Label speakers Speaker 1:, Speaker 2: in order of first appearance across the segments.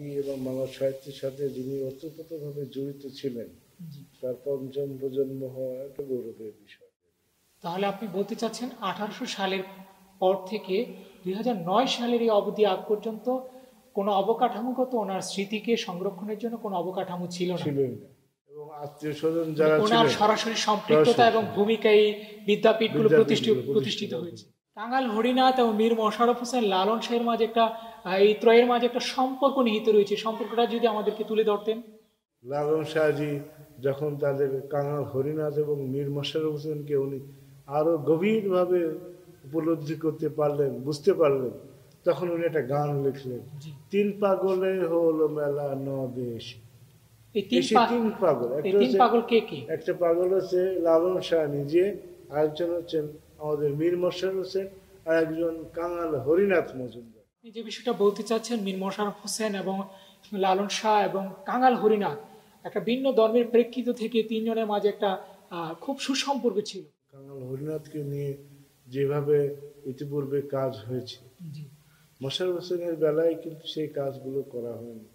Speaker 1: বাঙালি এবং বাংলা সাহিত্যের সাথে যিনি ওতপ্রোতভাবে জড়িত ছিলেন, তার পঞ্চম প্রজন্ম হওয়া একটা গৌরবের বিষয়।
Speaker 2: তাহলে আপনি বলতে চাচ্ছেন 1800 সালের পর থেকে 2009 সালের এই অবধি আগ পর্যন্ত কোনো অবকাঠামোগত ওনার স্মৃতিকে সংরক্ষণের জন্য কোনো অবকাঠামো ছিল না,
Speaker 1: এবং আত্মীয় স্বজন যারা
Speaker 2: ওনার
Speaker 1: ছিলেন
Speaker 2: সরাসরি সম্পৃক্ততা এবং ভূমিকায় বিদ্যাপীঠগুলো প্রতিষ্ঠিত হয়েছে। কাঙাল হরিনাথ এবং মীর মোশাররফ হোসেন লালন শাহের মাঝে একটা এই ত্রয়ের মাঝে একটা সম্পর্ক নিহিত রয়েছে, সম্পর্কটা যদি আমাদেরকে তুলে ধরতেন।
Speaker 1: লালন শাহজি যখন তাদের কাঙাল হরিনাথ এবং মীর মোশাররফ হোসেনকে উনি আরো গভীরভাবে উপলব্ধি করতে পারলেন, বুঝতে পারলেন, তখন উনি একটা গান লিখলেন, তিন পাগলে হলো মেলা নদেশ।
Speaker 2: এই তিন পাগল কে কে?
Speaker 1: একটা পাগল হচ্ছে লালন শাহ নিজে, আরেকজন হচ্ছেন আমাদের মীর মোশাররফ হোসেন, আর একজন কাঙাল হরিনাথ মজুমদার।
Speaker 2: যে বিষয়টা বলতে চাচ্ছেন মীর মোশাররফ হোসেন এবং লালন শাহ এবং কাঙাল হরিনাথ একটা ভিন্ন ধর্মের প্রেক্ষিত থেকে তিনজনের মাঝে একটা খুব সুসম্পর্ক ছিল।
Speaker 1: কাঙাল হরিনাথকে নিয়ে যেভাবে ইতিপূর্বে কাজ হয়েছে, মোশাররফ হোসেনের বেলায় কিন্তু সেই কাজগুলো করা হয়নি।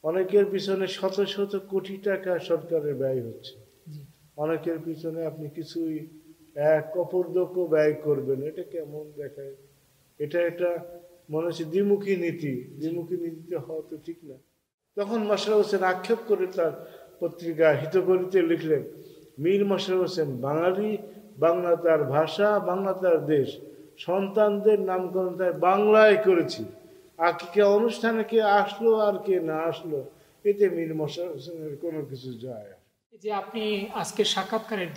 Speaker 1: অনেকের পিছনে শত শত কোটি টাকা সরকারের ব্যয় হচ্ছে, অনেকের পিছনে আপনি কিছুই এক অপরদক্ষ ব্যয় করবেন, এটা কেমন দেখায়? এটা একটা মনে হচ্ছে দ্বিমুখী নীতি। দ্বিমুখী নীতিতে হওয়া তো ঠিক না। তখন মোশাররফ হোসেন আক্ষেপ করে তার পত্রিকা হিতকরিতে লিখলেন, মীর মোশাররফ হোসেন বাঙালি, বাংলা তার ভাষা, বাংলা তার দেশ, সন্তানদের নামকরণ তাই বাংলায় করেছি, আকিকা অনুষ্ঠানে কে আসলো আর কে না আসলো এতে মীর মোশাররফ হোসেনের কোনো কিছু যায়।
Speaker 2: যে আপনি আজকের সাক্ষাৎকারের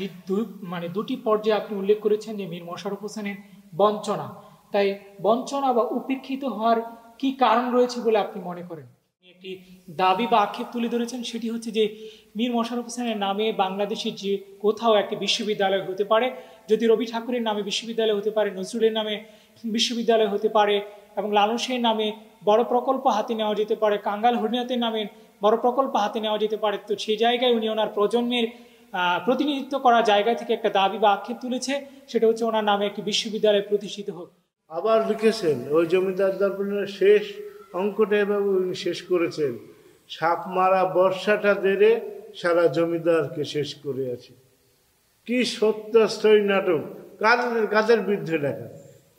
Speaker 2: দুটি পর্যায়ে আপনি উল্লেখ করেছেন যে মীর মোশাররফ হোসেনের বঞ্চনা, তাই বঞ্চনা বা উপেক্ষিত হওয়ার কি কারণ রয়েছে বলে আপনি মনে করেন? একটি দাবি বা আক্ষেপ তুলে ধরেছেন, সেটি হচ্ছে যে মীর মোশাররফ হোসেনের নামে বাংলাদেশের যে কোথাও একটি বিশ্ববিদ্যালয় হতে পারে, যদি রবি ঠাকুরের নামে বিশ্ববিদ্যালয় হতে পারে, নজরুলের নামে বিশ্ববিদ্যালয় হতে পারে, এবং লালন শাহের নামে বড় প্রকল্প হাতে নেওয়া যেতে পারে, কাঙ্গাল হরিনাথের নামে বড় প্রকল্প হাতে নেওয়া যেতে পারে। তো সেই জায়গায় উনি ওনার প্রজন্মের প্রতিনিধিত্ব করার জায়গা থেকে একটা দাবি বা আক্ষেপ তুলেছে, সেটা হচ্ছে ওনার নামে একটি বিশ্ববিদ্যালয় প্রতিষ্ঠিত হোক।
Speaker 1: আবার লিখেছেন ওই জমিদার দর্পণের শেষ অঙ্কটা এভাবে উনি শেষ করেছেন, সাপ মারা বর্ষাটা দেরে সারা জমিদারকে শেষ করে আছে। কি সত্যাশ্রয়ী নাটক! কাদের বিরুদ্ধে লেখা?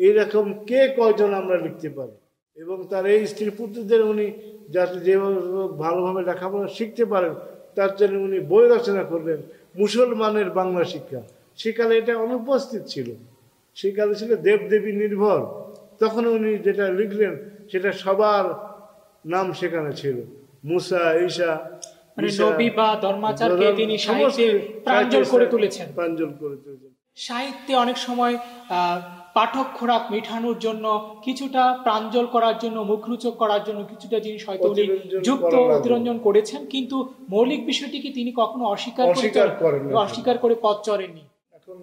Speaker 1: এইরকম কে কয়জন আমরা লিখতে পারি? এবং তার এই স্ত্রী পুত্রদের উনি যাতে যেভাবে ভালোভাবে লেখাপড়া শিখতে পারেন তার জন্য উনি বই রচনা করলেন, মুসলমানের বাংলা শিক্ষা। সেকালে এটা অনুপস্থিত ছিল, সেকালে ছিল দেবদেবী নির্ভর। তখন উনি যেটা লিখলেন সেটা সবার নাম সেখানে ছিল, মুসা, ঈসা,
Speaker 2: নবী বা ধর্মাচারকে তিনি সাহিত্যে প্রাঞ্জল করে তুলেছেন। সাহিত্যে অনেক সময় পাঠক খোরাক মেটানোর জন্য, কিছুটা প্রাঞ্জল করার জন্য, মুখরোচক করার জন্য কিছুটা জিনিস হয়তো উনি যুক্ত অতিরঞ্জন করেছেন, কিন্তু মৌলিক বিষয়টিকে তিনি কখনো অস্বীকার করে পথ চড়েননি।
Speaker 1: এখন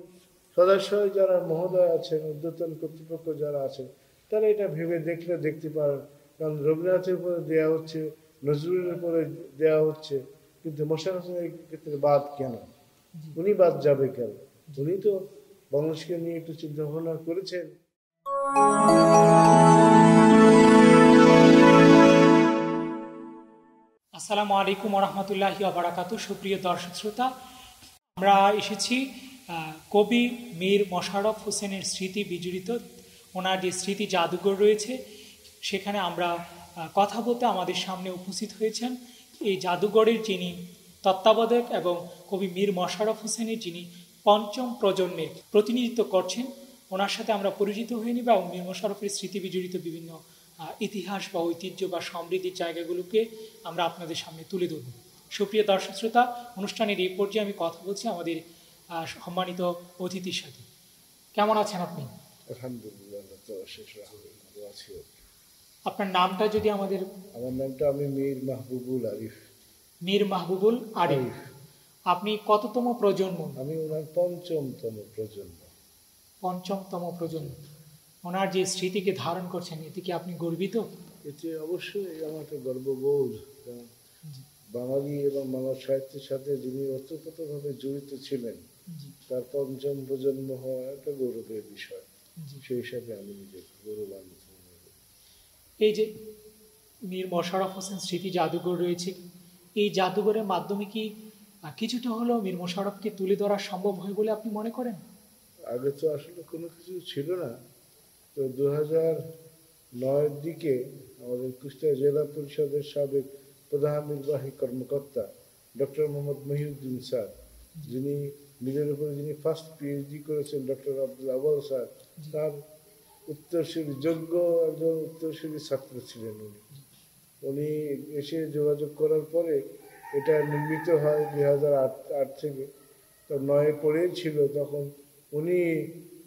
Speaker 1: সদস্য যারা মহোদয় আছেন, ঊর্ধ্বতন কর্তৃপক্ষ যারা আছেন, তারা এটা ভেবে দেখলে দেখতে পারেন, কারণ রবীন্দ্রনাথের উপরে দেওয়া হচ্ছে, নজরুলের উপরে দেওয়া হচ্ছে, কিন্তু মোশাররফ হোসেনের ক্ষেত্রে বাদ কেন? উনি বাদ যাবে কেন? উনি তো বাংলাদেশকে নিয়ে একটু চিন্তা ভাবনা করেছেন।
Speaker 2: আসসালামু আলাইকুম ওয়া রাহমাতুল্লাহি ওয়া বারাকাতুহু। সুপ্রিয় দর্শক শ্রোতা, আমরা এসেছি কবি মীর মোশাররফ হোসেনের স্মৃতি বিজড়িত ওনার যে স্মৃতি জাদুঘর রয়েছে, সেখানে আমরা কথা বলতে আমাদের সামনে উপস্থিত হয়েছেন এই জাদুঘরের যিনি তত্ত্বাবধায়ক এবং কবি মীর মোশাররফ হোসেনের যিনি পঞ্চম প্রজন্মের প্রতিনিধিত্ব করছেন, ওনার সাথে আমরা পরিচিত হয়ে নিব এবং মীর মোশাররফের স্মৃতি বিজড়িত বিভিন্ন ইতিহাস বা ঐতিহ্য বা সমৃদ্ধির জায়গাগুলোকে আমরা আপনাদের সামনে তুলে ধরব। সুপ্রিয় দর্শক শ্রোতা, অনুষ্ঠানের এই পর্যায়ে আমি কথা বলছি আমাদের সম্মানিত অতিথির সাথে। কেমন আছেন আপনি?
Speaker 1: আলহামদুলিল্লাহ,
Speaker 2: আপনার নামটা যদি আমাদের।
Speaker 1: আমার নামটা আমি মীর মাহবুবুল আরিফ।
Speaker 2: মীর মাহবুবুল আরিফ। আপনি কততম প্রজন্ম?
Speaker 1: আমি ওনার পঞ্চমতম প্রজন্ম।
Speaker 2: পঞ্চমতম প্রজন্ম। ওনার যে স্মৃতিকে ধারণ করছেন, এতে কি আপনি গর্বিত?
Speaker 1: এতে অবশ্যই আমার একটা গর্ববোধ। বাঙালি এবং বাংলা সাহিত্যের সাথে যিনি ওতপ্রোতভাবে জড়িত ছিলেন, তার পঞ্চম প্রজন্ম হওয়া একটা গৌরবের বিষয়। সেই হিসাবে আমি নিজেকে গৌরবান্বিত।
Speaker 2: এই যে মীর মোশাররফ হোসেন স্মৃতি জাদুঘর রয়েছে, এই জাদুঘরের মাধ্যমে কি কিছুটা হলেও মীর মোশাররফকে তুলে ধরা সম্ভব হয় বলে আপনি মনে করেন?
Speaker 1: আগে তো আসলে কোনো কিছু ছিল না। তো 2009-এর দিকে আমাদের কুষ্টিয়া জেলা পরিষদের সাবেক প্রধান নির্বাহী কর্মকর্তা ডক্টর মোহাম্মদ মহিউদ্দিন স্যার, যিনি মীরের উপরে যিনি ফার্স্ট পিএইচডি করেছেন, ডক্টর আব্দুল আওয়াল স্যার, তার উত্তরসূরি যোগ্য একজন উত্তরসূরি ছাত্র ছিলেন উনি। উনি এসে যোগাযোগ করার পরে এটা নির্মিত হয় 2008 থেকে। তো 9-এ পড়েই ছিল তখন উনি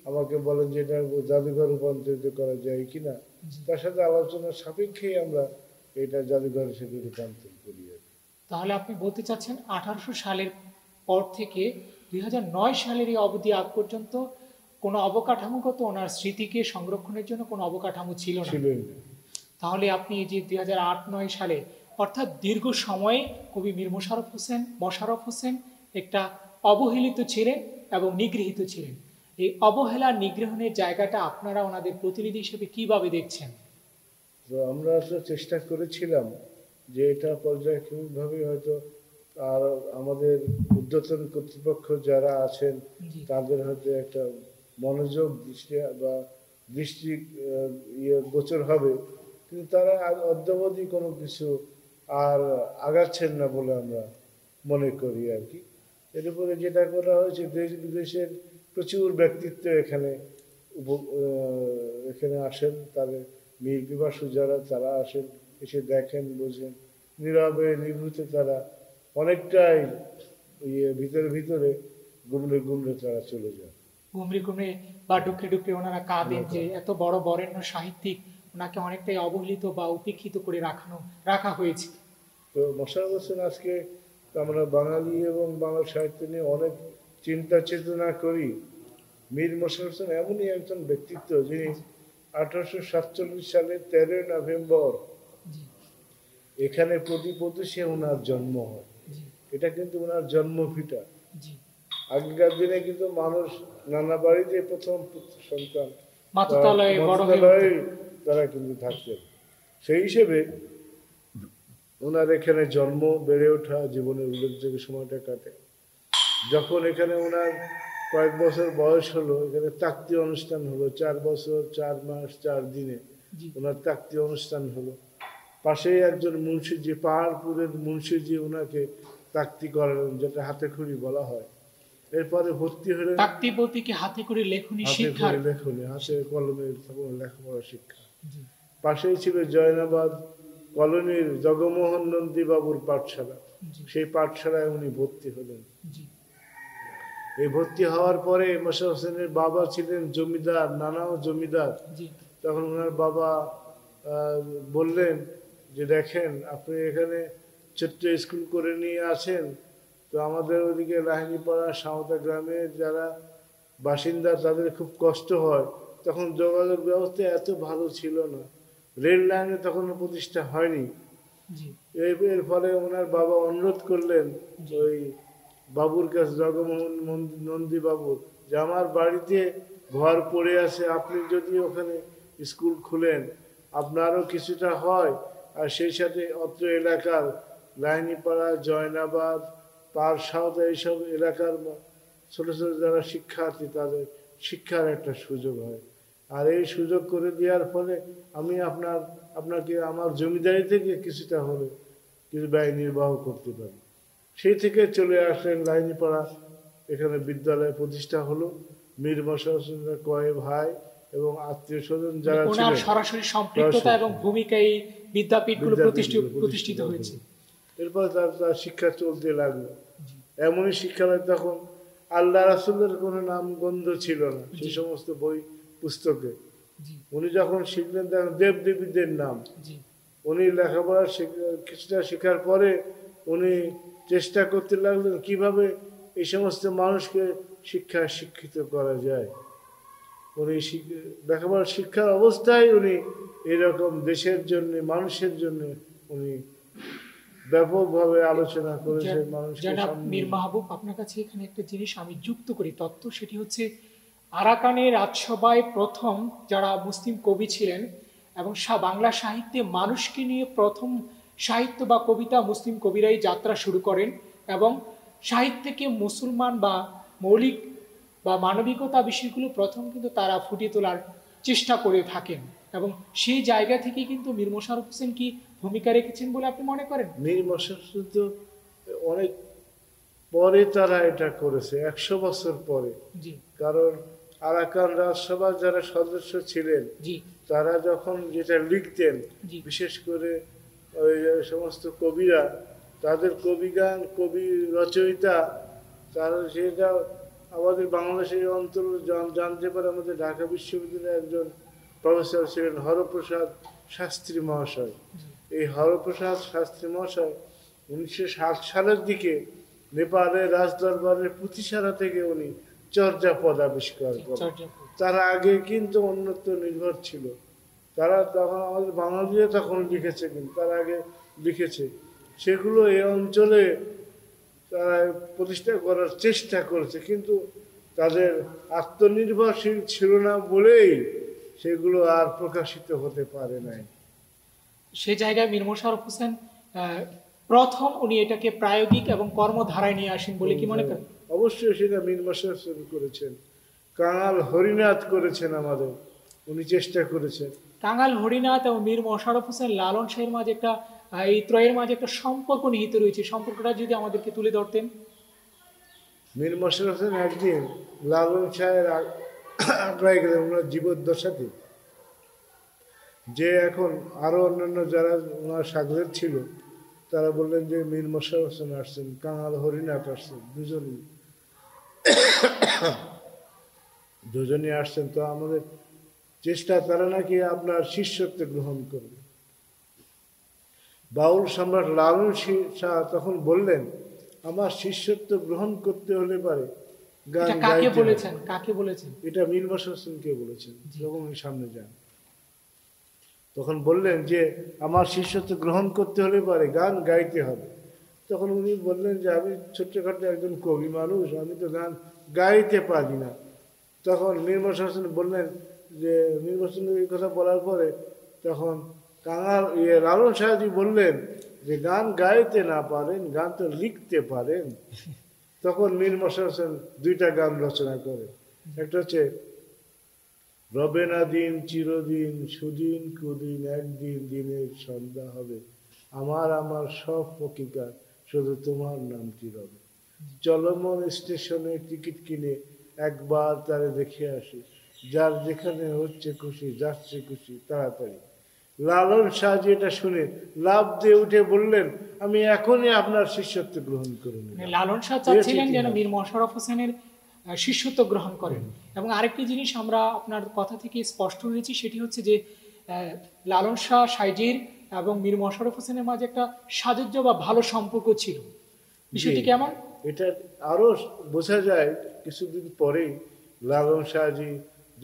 Speaker 1: আমাকে বলেন যে এটা জাদুঘর রূপান্তরিত করা যায় কিনা। তার সাথে আলোচনার সাপেক্ষেই আমরা এটা জাদুঘর হিসেবে রূপান্তর করি আর কি।
Speaker 2: তাহলে আপনি বলতে চাচ্ছেন 1800 সালের পর থেকে 2009 সালের এই অবধি আগ পর্যন্ত কোনো অবকাঠামোগত ওনার স্মৃতিকে সংরক্ষণের জন্য কোনো অবকাঠামো ছিল না। তাহলে আপনি এই যে 2008-9 সালে অর্থাৎ দীর্ঘ সময়ে কবি মীর মোশাররফ হোসেন একটা অবহেলিত ছিলেন এবং নিগৃহীত ছিলেন। এই অবহেলা নিগ্রহণের জায়গাটা আপনারা ওনাদের প্রতিনিধি হিসেবে কিভাবে দেখছেন?
Speaker 1: তো আমরা আসলে চেষ্টা করেছিলাম যে এটা পর্যায়ক্রমিকভাবে হয়তো আর আমাদের ঊর্ধ্বতন কর্তৃপক্ষ যারা আছেন তাদের হয়তো একটা মনোযোগ দৃষ্টি গোচর হবে, কিন্তু তারা অদ্যাবধি কোনো কিছু আর আগাচ্ছেন না বলে আমরা মনে করি আর কি। এর উপরে যেটা করা হয়েছে, দেশ বিদেশের প্রচুর ব্যক্তিত্ব এখানে আসেন, তাদের মীর পিপাসু যারা তারা আসেন, এসে দেখেন, বোঝেন, নীরবে নিভৃতে তারা অনেকটাই ভিতরে ভিতরে গুমড়ে গুমড়ে তারা চলে যান।
Speaker 2: গুমড়ে গুমড়ে বা ডুকরে ডুকরে ওনারা কাঁদেন যে এত বড় বরেণ্য সাহিত্যিক, ওনাকে অনেকটাই অবহেলিত বা উপেক্ষিত করে রাখা হয়েছে।
Speaker 1: তো মোশাররফ হোসেন আজকে আমরা বাঙালি এবং বাংলা সাহিত্য নিয়ে অনেক চিন্তা চেতনা করি। মীর মোশাররফ হোসেন এমনই একজন ব্যক্তিত্ব যিনি 1847 সালের 13 নভেম্বর এখানে প্রতিশে ওনার জন্ম হয়। এটা কিন্তু ওনার জন্মভিটা। আগেকার দিনে কিন্তু মানুষ নানা বাড়িতে প্রথম পুত্র সন্তান তারা কিন্তু থাকতেন। সেই হিসেবে ওনার এখানে জন্ম, বেড়ে ওঠা, জীবনের উল্লেখযোগ্য সময়টা কাটে। যখন এখানে ওনার কয়েক বছর বয়স হলো, এখানে তাক্তি অনুষ্ঠান হলো, 4 বছর 4 মাস 4 দিনে ওনার তাক্তি অনুষ্ঠান হলো। পাশেই একজন মুন্সিজি, পাহাড়পুরের মুন্সিজি ওনাকে তাক্তি করালেন, যেটা হাতে খড়ি বলা হয়। এরপরে ভর্তি হলেন।
Speaker 2: তাক্তি বলতে কি হাতে করে লেখনি শিক্ষা?
Speaker 1: লেখনি, হাতে কলমে লেখাপড়া শিক্ষা। পাশেই ছিল জয়নাবাদ কলোনির জগমোহন নন্দী বাবুর পাঠশালা, সেই পাঠশালায় উনি ভর্তি হলেন। এই ভর্তি হওয়ার পরে মোশাররফ হোসেনের বাবা ছিলেন জমিদার, নানাও জমিদার। তখন ওনার বাবা বললেন যে দেখেন, আপনি এখানে ছোট্ট স্কুল করে নিয়ে আছেন, তো আমাদের ওদিকে লাহিনীপাড়া সাঁওতা গ্রামের যারা বাসিন্দা তাদের খুব কষ্ট হয়। তখন যোগাযোগ ব্যবস্থা এত ভালো ছিল না, রেল লাইনে তখন প্রতিষ্ঠা হয়নি। এর ফলে ওনার বাবা অনুরোধ করলেন ওই বাবুর কাছে, জগমোহন নন্দী বাবুর, যে আমার বাড়িতে ঘর পড়ে আছে, আপনি যদি ওখানে স্কুল খুলেন আপনারও কিছুটা হয়, আর সেই সাথে অত্র এলাকার লাহিনীপাড়া, জয়নাবাদ, পারসাওতা এইসব এলাকার ছোট ছোট যারা শিক্ষার্থী তাদের শিক্ষার একটা সুযোগ হয়। আর এই সুযোগ করে দেওয়ার ফলে আমি আপনাকে আমার জমিদারি থেকে কিছুটা হলে কিছু ব্যয় নির্বাহ করতে পারি। সেই থেকে চলে আসলেন লাহিনীপাড়া, এখানে বিদ্যালয় প্রতিষ্ঠা হলো। মীর মোশাররফ হোসেনের কয় ভাই এবং আত্মীয় স্বজন যারা ছিলেন,
Speaker 2: সরাসরি সম্পৃক্ততা এবং ভূমিকায় বিদ্যাপীঠগুলো প্রতিষ্ঠিত হয়েছে।
Speaker 1: এরপর তার শিক্ষা চলতে লাগলো। এমনই শিক্ষালয়, তখন আল্লাহ রাসূলের কোনো নাম গন্ধ ছিল না সেই সমস্ত বই পুস্তকে। উনি যখন শিখলেন তখন দেবদেবীদের নাম। উনি লেখাপড়া কিছুটা শেখার পরে উনি চেষ্টা করতে লাগলেন কিভাবে এই সমস্ত মানুষকে শিক্ষিত করা যায়। উনি লেখাপড়া শিক্ষার অবস্থায় উনি এরকম দেশের জন্য, মানুষের জন্য উনি ব্যাপকভাবে আলোচনা করেছেন।
Speaker 2: মীর মাহবুব, আপনার কাছে এখানে একটা জিনিস আমি যুক্ত করি তথ্য, সেটি হচ্ছে আরাকানের রাজসভায় প্রথম যারা মুসলিম কবি ছিলেন এবং বাংলা সাহিত্যে মানুষকে নিয়ে প্রথম সাহিত্য বা কবিতা মুসলিম কবিরাই যাত্রা শুরু করেন এবং সাহিত্যকে মুসলমান বা মৌলিক বা মানবিকতা বিষয়গুলো প্রথম কিন্তু তারা ফুটিয়ে তোলার চেষ্টা করে থাকেন এবং সেই জায়গা থেকে কিন্তু মীর মোশাররফ হোসেন কি ভূমিকা রেখেছেন বলে আপনি মনে করেন?
Speaker 1: মীর মোশাররফ তো অনেক পরে তারা এটা করেছে, 100 বছর পরে।
Speaker 2: জি।
Speaker 1: কারণ আরাকান রাজসভার যারা সদস্য ছিলেন
Speaker 2: জি।
Speaker 1: তারা যখন যেটা লিখতেন, বিশেষ করে ওই সমস্ত কবিরা, তাদের কবিগান, কবি রচয়িতা, তারা সেটা আমাদের বাংলাদেশের অন্তর জানতে পারে। আমাদের ঢাকা বিশ্ববিদ্যালয়ের একজন প্রফেসর ছিলেন হরপ্রসাদ শাস্ত্রী মহাশয়। এই হরপ্রসাদ শাস্ত্রী মহাশয় 1907 সালের দিকে নেপালের রাজদরবারের পুঁথিসারা থেকে উনি চর্যাপদ আবিষ্কার করেন। তারা আগে কিন্তু অন্যত্র নির্ভর ছিল। তারা তখন আমাদের বাঙালিরা তখন লিখেছে, কিন্তু তার আগে লিখেছে। সেগুলো এই অঞ্চলে তারা প্রতিষ্ঠা করার চেষ্টা করেছে, কিন্তু তাদের আত্মনির্ভরশীল ছিল না বলেই সেগুলো আর প্রকাশিত হতে পারে নাই।
Speaker 2: সে জায়গায় মীর মোশাররফ হোসেন প্রথম উনি এটাকে প্রায়োগিক এবং কর্মধারায় নিয়ে আসেন বলে কি মনে করেন?
Speaker 1: অবশ্যই সেটা মীর মোশাররফ হোসেন করেছেন, কাঙাল হরিনাথ করেছেন, আমাদের উনি চেষ্টা করেছেন।
Speaker 2: কাঙাল হরিনাথ এবং মীর মোশাররফ হোসেন লালন শাহের মাঝে একটা, এই ত্রয়ের মাঝে একটা সম্পর্ক নিহিত রয়েছে, সম্পর্কটা যদি আমাদেরকে তুলে ধরতেন।
Speaker 1: মীর মোশাররফ হোসেন একদিন লালন শাহের আগ্রায় গেলেন ওনার জীবদ্দশাতে, যে এখন আরো অন্যান্য যারা ওনার সাগরের ছিল তারা বললেন যে মীর মোশাররফ হোসেন আসছেন, কাঙাল হরিনাথ আসছেন, দুজনই আসছেন। তো আমাদের চেষ্টা, তারা নাকি আপনার শিষ্যত্ব গ্রহণ করবে। বাউল সম্রাট লালন শাহ তখন বললেন, আমার শিষ্যত্ব গ্রহণ করতে হলে পারে গান
Speaker 2: কাকে বলেছেন? কাকে বলেছেন?
Speaker 1: এটা মীর মোশাররফ হোসেনকে বলেছেন। যখন উনি সামনে যান তখন বললেন যে আমার শিষ্যত্ব গ্রহণ করতে হলে পারে গান গাইতে হবে। তখন উনি বললেন যে আমি ছোট্টখাটো একজন কবি মানুষ, আমি তো গান গাইতে পারি না। তখন মীর মোশাররফ হোসেন বললেন যে, মীর মোশাররফ হোসেন এই কথা বলার পরে তখন কাঙাল লালন শাহজি বললেন যে গান গাইতে না পারেন, গান তো লিখতে পারেন। তখন মীর মোশাররফ হোসেন 2টা গান রচনা করে। একটা হচ্ছে রবে না দিন চিরদিন, সুদিন কুদিন, একদিন দিনের সন্ধ্যা হবে, আমার আমার সব ফকিকার, শুধু তোমার নামটি রবে। চলমন স্টেশনে টিকিট কিনে একবার তারে দেখে আসি, যার যেখানে হচ্ছে খুশি, যাচ্ছে খুশি তাড়াতাড়ি। লালন শাহজি এটা শুনে লাভ দিয়ে উঠে বললেন, আমি এখনই আপনার শিষ্যত্ব গ্রহণ করে নিলাম।
Speaker 2: লালন শাহ চাচ্ছিলেন যেন মীর মোশাররফ হোসেনের শিষ্যত্ব গ্রহণ করেন। এবং আরেকটি জিনিস আমরা আপনার কথা থেকে স্পষ্ট হয়েছি, সেটি হচ্ছে যে লালন শাহ সাইজির এবং মীর মোশাররফ হোসেনের মাঝে একটা সাযুজ্য বা ভালো সম্পর্ক ছিল। বিষয়টি কেমন?
Speaker 1: এটা আরো বোঝা যায় কিছুদিন পরেই লালন শাহজি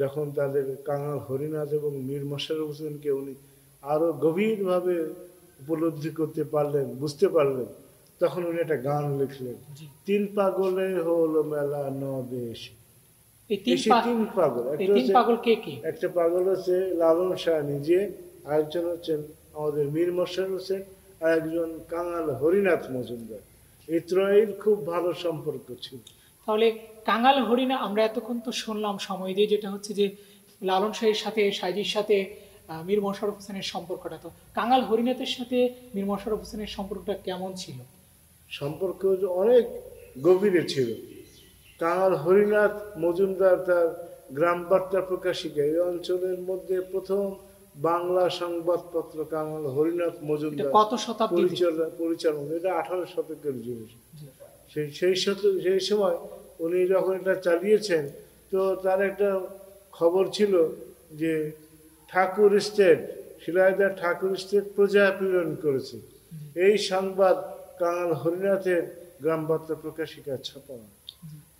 Speaker 1: যখন তাদের কাঙাল হরিনাথ এবং মীর মোশাররফ হোসেনকে উনি আরো গভীরভাবে উপলব্ধি করতে পারলেন, বুঝতে পারলেন, তখন উনি একটা গান লিখলেন, 3 পাগলে হলো মেলা নদেশ।
Speaker 2: এই 3 পাগল কে কে?
Speaker 1: একটা পাগল হচ্ছে লালন শাহ নিজে, আরেকজন হচ্ছেন আমাদের মীর মোশাররফ হোসেন, আর একজন কাঙাল হরিনাথ মজুমদার। এই ত্রয়ের খুব ভালো সম্পর্ক ছিল।
Speaker 2: তাহলে কাঙাল হরিনাথ আমরা এতক্ষণ তো শুনলাম সময় দিয়ে, যেটা হচ্ছে যে লালন শাহের সাথে সাইজির সাথে মীর মোশাররফ হোসেনের সম্পর্কটা। তো কাঙাল হরিনাথের সাথে মীর মোশাররফ হোসেনের সম্পর্কটা কেমন ছিল?
Speaker 1: সম্পর্ক অনেক গভীরে ছিল। কাঙাল হরিনাথ মজুমদার তার গ্রাম বার্তা প্রকাশিকা, এই অঞ্চলের মধ্যে প্রথম বাংলা সংবাদপত্র কাঙাল হরিনাথ মজুমদার
Speaker 2: কত শতাব্দী
Speaker 1: পরিচালনা, এটা 18 শতকের জিনিস। সেই সময় উনি যখন এটা চালিয়েছেন, তো তার একটা খবর ছিল যে ঠাকুর স্টেট, শিলাইদহ ঠাকুর স্টেট প্রজা পীড়ন করেছে। এই সংবাদ কাঙাল হরিনাথের গ্রাম বার্তা প্রকাশিকা ছাপা,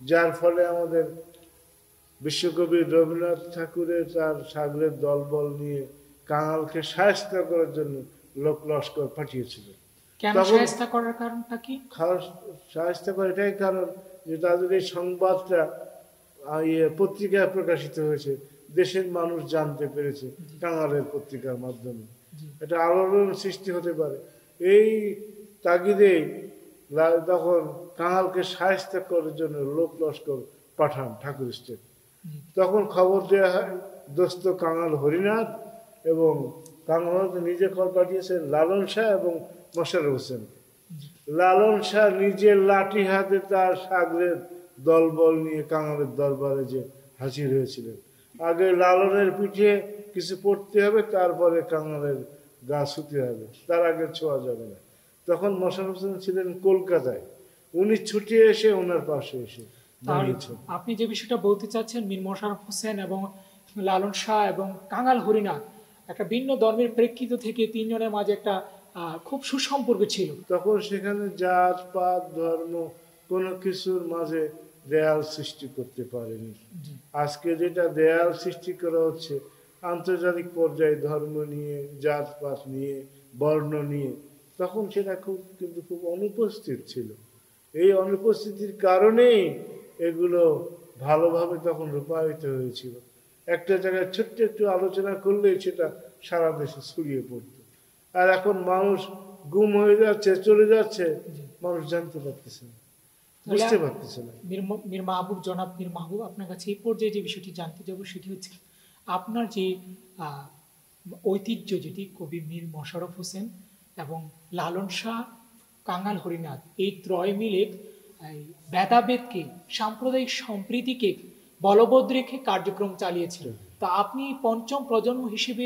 Speaker 1: যার ফলে আমাদের বিশ্বকবি রবীন্দ্রনাথ ঠাকুরের তার সাগরের দলবল নিয়ে কাঙালকে সাহায্য করার জন্য লোক লস্কর পাঠিয়েছিল।
Speaker 2: সাহায্য করার কারণটা কি?
Speaker 1: সাহায্য করার এটাই কারণ যে তাদের এই সংবাদটা পত্রিকায় প্রকাশিত হয়েছে, দেশের মানুষ জানতে পেরেছে কাঙালের পত্রিকার মাধ্যমে।
Speaker 2: জি
Speaker 1: এটা আলোড়ন সৃষ্টি হতে পারে। এই তাগিদে তখন কাঙালকে সাহায্য করার জন্য লোক লস্কর পাঠান ঠাকুর স্টেট।
Speaker 2: জি
Speaker 1: তখন খবর দেওয়া হয় দোস্ত কাঙাল হরিনাথ এবং কাঙাল নিজে খবর পাঠিয়েছেন লালন শাহ এবং মোশাররফ হোসেন। লালন শাহ নিজের লাঠি হাতে তার সাগরের দলবল নিয়ে কাঙালের দরবারে যে হাজির হয়েছিলেন। আগে লালনের পিঠে কিছু পড়তে হবে, তারপরে কাঙালের গা ছুতে হবে, তার আগে ছোঁয়া যাবে না। তখন মোশাররফ হোসেন ছিলেন কলকাতায়, উনি ছুটে এসে ওনার পাশে এসে দাঁড়িয়েছেন।
Speaker 2: আপনি যে বিষয়টা বলতে চাচ্ছেন মীর মোশাররফ হোসেন এবং লালন শাহ এবং কাঙাল হরিনাথ একটা ভিন্ন ধর্মের প্রেক্ষিত থেকে তিনজনের মাঝে একটা খুব সুসম্পর্ক ছিল।
Speaker 1: তখন সেখানে জাত পাত ধর্ম কোনো কিছুর মাঝে দেয়াল সৃষ্টি করতে পারেনি। আজকে যেটা দেয়াল সৃষ্টি করা হচ্ছে আন্তর্জাতিক পর্যায়ে ধর্ম নিয়ে, জাত পাত নিয়ে, বর্ণ নিয়ে, তখন সেটা খুব অনুপস্থিত ছিল। এই অনুপস্থিতির কারণেই এগুলো ভালোভাবে তখন রূপায়িত হয়েছিল। একটা জায়গায় ছোট্ট একটু আলোচনা করলেই সেটা সারা দেশে ছড়িয়ে পড়তো। আর এখন মানুষ গুম হয়ে যাচ্ছে, চলে যাচ্ছে, মানুষ জানতে পারতেছে না, বুঝতে পারতেছে না।
Speaker 2: মীর মাহবুব, জনাব মীর মাহবুব, আপনার কাছে এই পর্যায়ে যে বিষয়টি জানতে যাব সেটি হচ্ছে আপনার যে ঐতিহ্য, যেটি কবি মীর মোশাররফ হোসেন এবং লালন শাহ, কাঙাল হরিনাথ, এই ত্রয় মিলে ভেদাভেদকে, সাম্প্রদায়িক সম্প্রীতিকে বলবৎ রেখে কার্যক্রম চালিয়েছিল। তা আপনি পঞ্চম প্রজন্ম হিসেবে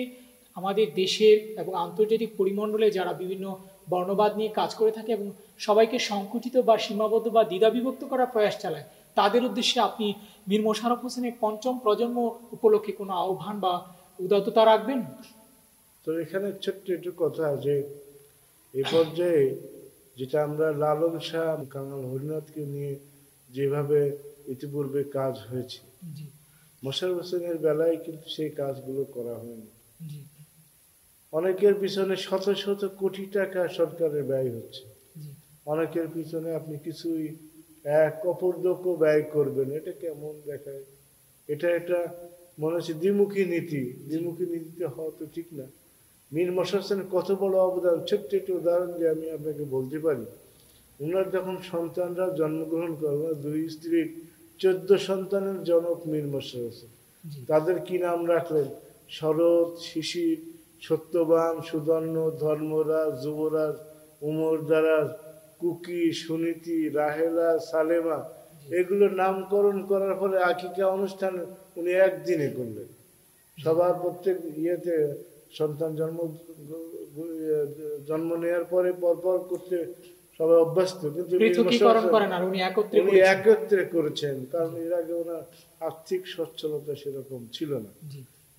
Speaker 2: আমাদের দেশের এবং আন্তর্জাতিক পরিমণ্ডলে যারা বিভিন্ন বর্ণবাদ নিয়ে কাজ করে থাকে এবং সবাইকে সংকুচিত বা সীমাবদ্ধ বা দ্বিধাবিভক্ত করার প্রয়াস চালায়, তাদের উদ্দেশ্যে আপনি মীর মোশাররফ হোসেনের পঞ্চম প্রজন্ম উপলক্ষে কোনো আহ্বান বা উদাত্ততা রাখবেন?
Speaker 1: তো এখানে ছোট্ট একটু কথা, যে এই পর্যায়ে যেটা আমরা লালন শাহ, কাঙাল হরিনাথকে নিয়ে যেভাবে ইতিপূর্বে কাজ হয়েছে, মোশাররফ হোসেনের বেলায় কিন্তু সেই কাজগুলো করা হয়নি। অনেকের পিছনে শত শত কোটি টাকা সরকারের ব্যয় হচ্ছে, অনেকের পিছনে আপনি কিছুই এক অপরদক্ষ ব্যয় করবেন, এটা কেমন দেখায়? এটা মনে হচ্ছে দ্বিমুখী নীতি। দ্বিমুখী নীতিতে হওয়া তো ঠিক না। মীর মোশাররফ হোসেনের কত বড় অবদান, ছোট্ট একটি উদাহরণ দিয়ে আমি আপনাকে বলতে পারি। ওনার যখন সন্তানরা জন্মগ্রহণ করবে, দুই স্ত্রীর 14 সন্তানের জনক মীর মোশাররফ হোসেন। তাদের কি নাম রাখলেন? শরৎ, শিশির, সত্যবান, সুদর্ণ, ধর্মরাজ, যুবরাজ, উমরদারাজ, কুকি, সুনীতি, রাহেলা, সালেমা। এগুলো নামকরণ করার পরে আকিকা অনুষ্ঠান উনি একদিনে করলেন। সবার প্রত্যেক ইয়েতে সন্তান জন্ম নেওয়ার পরে পরপর করতে সবাই অভ্যস্ত, কিন্তু উনি একত্রে করেছেন, কারণ এর আগে ওনার আর্থিক সচ্ছলতা সেরকম ছিল না।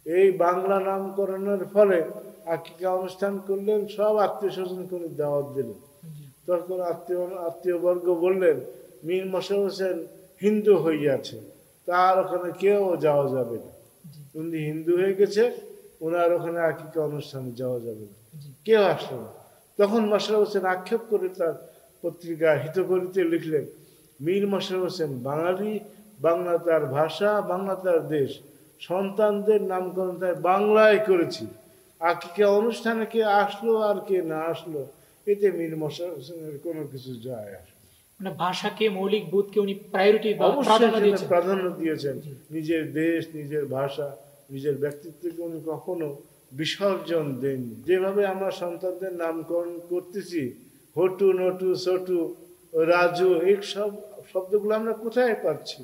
Speaker 1: এই বাংলা নামকরণের ফলে আকিকা অনুষ্ঠান করলেন, সব আত্মীয় স্বজনকে উনি দাওয়াত দিলেন। তখন আত্মীয় বর্গ বললেন মীর মোশাররফ হোসেন হিন্দু হইয়াছে, তার ওখানে কেউ যাওয়া যাবে না। উনি হিন্দু হয়ে গেছে, ওনার ওখানে আকিকা অনুষ্ঠানে যাওয়া যাবে না, কেউ আসলো না। তখন মোশাররফ হোসেন আক্ষেপ করে তার পত্রিকা হিতকরিতে লিখলেন, মীর মোশাররফ হোসেন বাঙালি, বাংলা তার ভাষা, বাংলা তার দেশ, সন্তানদের নামকরণ তাই বাংলায় করেছি। আকিকা অনুষ্ঠানে কে আসলো আর কে না আসলো, এতে মীর মোশাররফ হোসেনের কোনো কিছু যায় আসে
Speaker 2: না। ভাষাকে, মৌলিক বোধকে উনি
Speaker 1: প্রাধান্য দিয়েছেন। নিজের দেশ, নিজের ভাষা, নিজের ব্যক্তিত্বকে উনি কখনো বিসর্জন দেননি। যেভাবে আমরা সন্তানদের নামকরণ করতেছি, হটু, নটু, ছোটু, রাজু, এই সব শব্দগুলো আমরা কোথায় পাচ্ছি?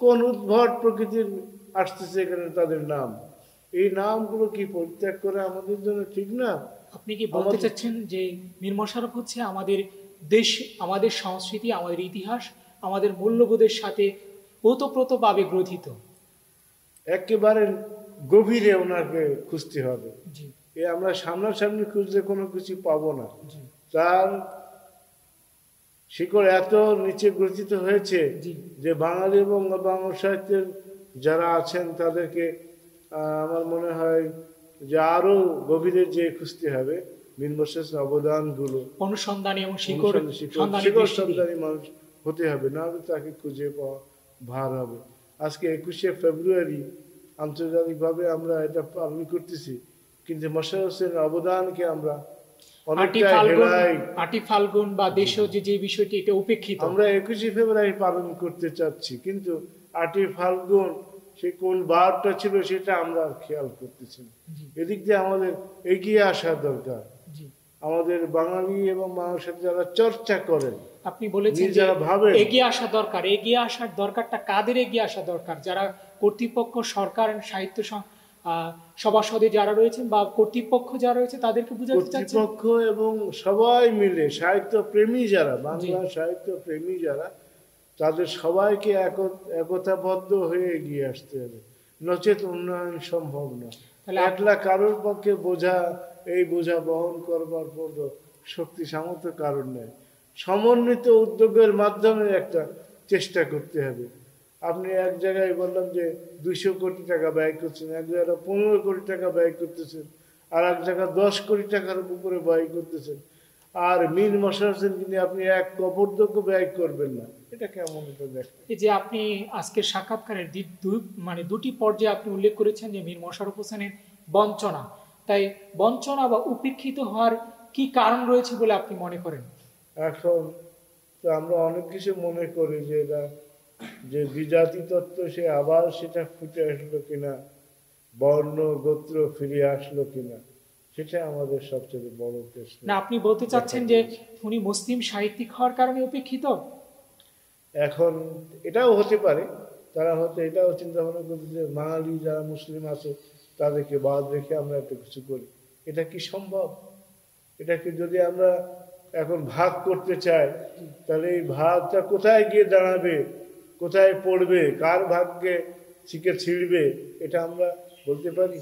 Speaker 1: কোন উদ্ভট প্রকৃতির আসতেছে এখানে তাদের নাম? এই নামগুলো কি পরিত্যাগ করে আমাদের জন্য ঠিক না?
Speaker 2: আপনি কি বলতে চাচ্ছেন যে মীর মোশাররফ হচ্ছে আমাদের দেশ, আমাদের সংস্কৃতি, আমাদের ইতিহাস, আমাদের মূল্যবোধের সাথে ওতপ্রোতভাবে গ্রথিত?
Speaker 1: একেবারে গভীরে ওনাকে খুঁজতে হবে। আমরা সামনাসামনি খুঁজলে কোনো কিছু পাবো না। তার শিকড় এত নিচে গ্রথিত হয়েছে যে বাঙালি এবং বাংলা সাহিত্যের যারা আছেন তাদেরকে আমার মনে হয় যে আরো গভীরে যে খুঁজতে হবে। মীর মোশাররফের অবদানগুলো
Speaker 2: অনুসন্ধানী এবং শিকড়
Speaker 1: সন্ধানী মানুষ হতে হবে, না হলে তাকে খুঁজে পাওয়া ভার হবে। আজকে 21শে ফেব্রুয়ারি আন্তর্জাতিকভাবে আমরা এটা পালন করতেছি, কিন্তু মোশাররফ হোসেনের অবদানকে আমরা
Speaker 2: আটি
Speaker 1: অনেকটা
Speaker 2: ফাল্গুন
Speaker 1: হেলায়।
Speaker 2: আটি ফাল্গুন বা দেশীয় যে বিষয়টি এটা উপেক্ষিত।
Speaker 1: আমরা 21শে ফেব্রুয়ারি পালন করতে চাচ্ছি, কিন্তু 8ই ফাল্গুন সে কোন বারটা ছিল সেটা আমরা আর খেয়াল করতেছি না।
Speaker 2: জি,
Speaker 1: এদিক দিয়ে আমাদের এগিয়ে আসা দরকার।
Speaker 2: জি।
Speaker 1: আমাদের বাঙালি এবং মানুষের যারা চর্চা করেন,
Speaker 2: আপনি বলেছেন যে
Speaker 1: যারা ভাবেন,
Speaker 2: এগিয়ে আসা দরকার। এগিয়ে আসার দরকারটা কাদের এগিয়ে আসা দরকার? যারা কর্তৃপক্ষ, সরকার, সাহিত্য সভাসদে যারা রয়েছেন বা কর্তৃপক্ষ যারা রয়েছে তাদেরকে বুঝাতে চাচ্ছেন?
Speaker 1: কর্তৃপক্ষ এবং সবাই মিলে সাহিত্য প্রেমী যারা, বাংলা সাহিত্য প্রেমী যারা, তাদের সবাইকে একতাবদ্ধ হয়ে এগিয়ে আসতে হবে, নচেত উন্নয়ন সম্ভব না। একলা কারোর পক্ষে এই বোঝা বহন করবার পর শক্তি সামর্থ্য কারণ নেই। সমন্বিত উদ্যোগের মাধ্যমে একটা চেষ্টা করতে হবে। আপনি এক জায়গায় বললাম যে 200 কোটি টাকা ব্যয় করছেন, এক জায়গায় 15 কোটি টাকা ব্যয় করতেছেন, আর এক জায়গায় 10 কোটি টাকার উপরে ব্যয় করতেছেন, আর মীর মশাররফ হোসেন কিন্তু আপনি এক কপর্দক্য ব্যয় করবেন না। এটা কেমন? এটা দেখেন,
Speaker 2: এই যে আপনি আজকের সাক্ষাৎকারের দুটি পর্যায়ে আপনি উল্লেখ করেছেন যে মীর মশাররফ হোসেনের বঞ্চনা, তাই বঞ্চনা বা উপেক্ষিত হওয়ার কি কারণ রয়েছে বলে আপনি মনে করেন?
Speaker 1: এখন তো আমরা অনেক কিছু মনে করি যে এটা যে দ্বিজাতি তত্ত্ব সে আবার সেটা ফুটে আসলো কিনা, বর্ণ গোত্র ফিরে আসলো কিনা, সেটা আমাদের সবচেয়ে বড় প্রশ্ন।
Speaker 2: না, আপনি বলতে চাচ্ছেন যে উনি মুসলিম সাহিত্যিক হওয়ার কারণে উপেক্ষিত?
Speaker 1: এখন এটাও হতে পারে, তারা হয়তো এটাও চিন্তা ভাবনা করছে যে বাঙালি যারা মুসলিম আছে তাদেরকে বাদ রেখে আমরা একটা কিছু করি। এটা কি সম্ভব? এটাকে যদি আমরা এখন ভাগ করতে চাই, তাহলে এই ভাগটা কোথায় গিয়ে দাঁড়াবে, কোথায় পড়বে, কার ভাগ্যে ছিঁড়বে, এটা আমরা বলতে পারি?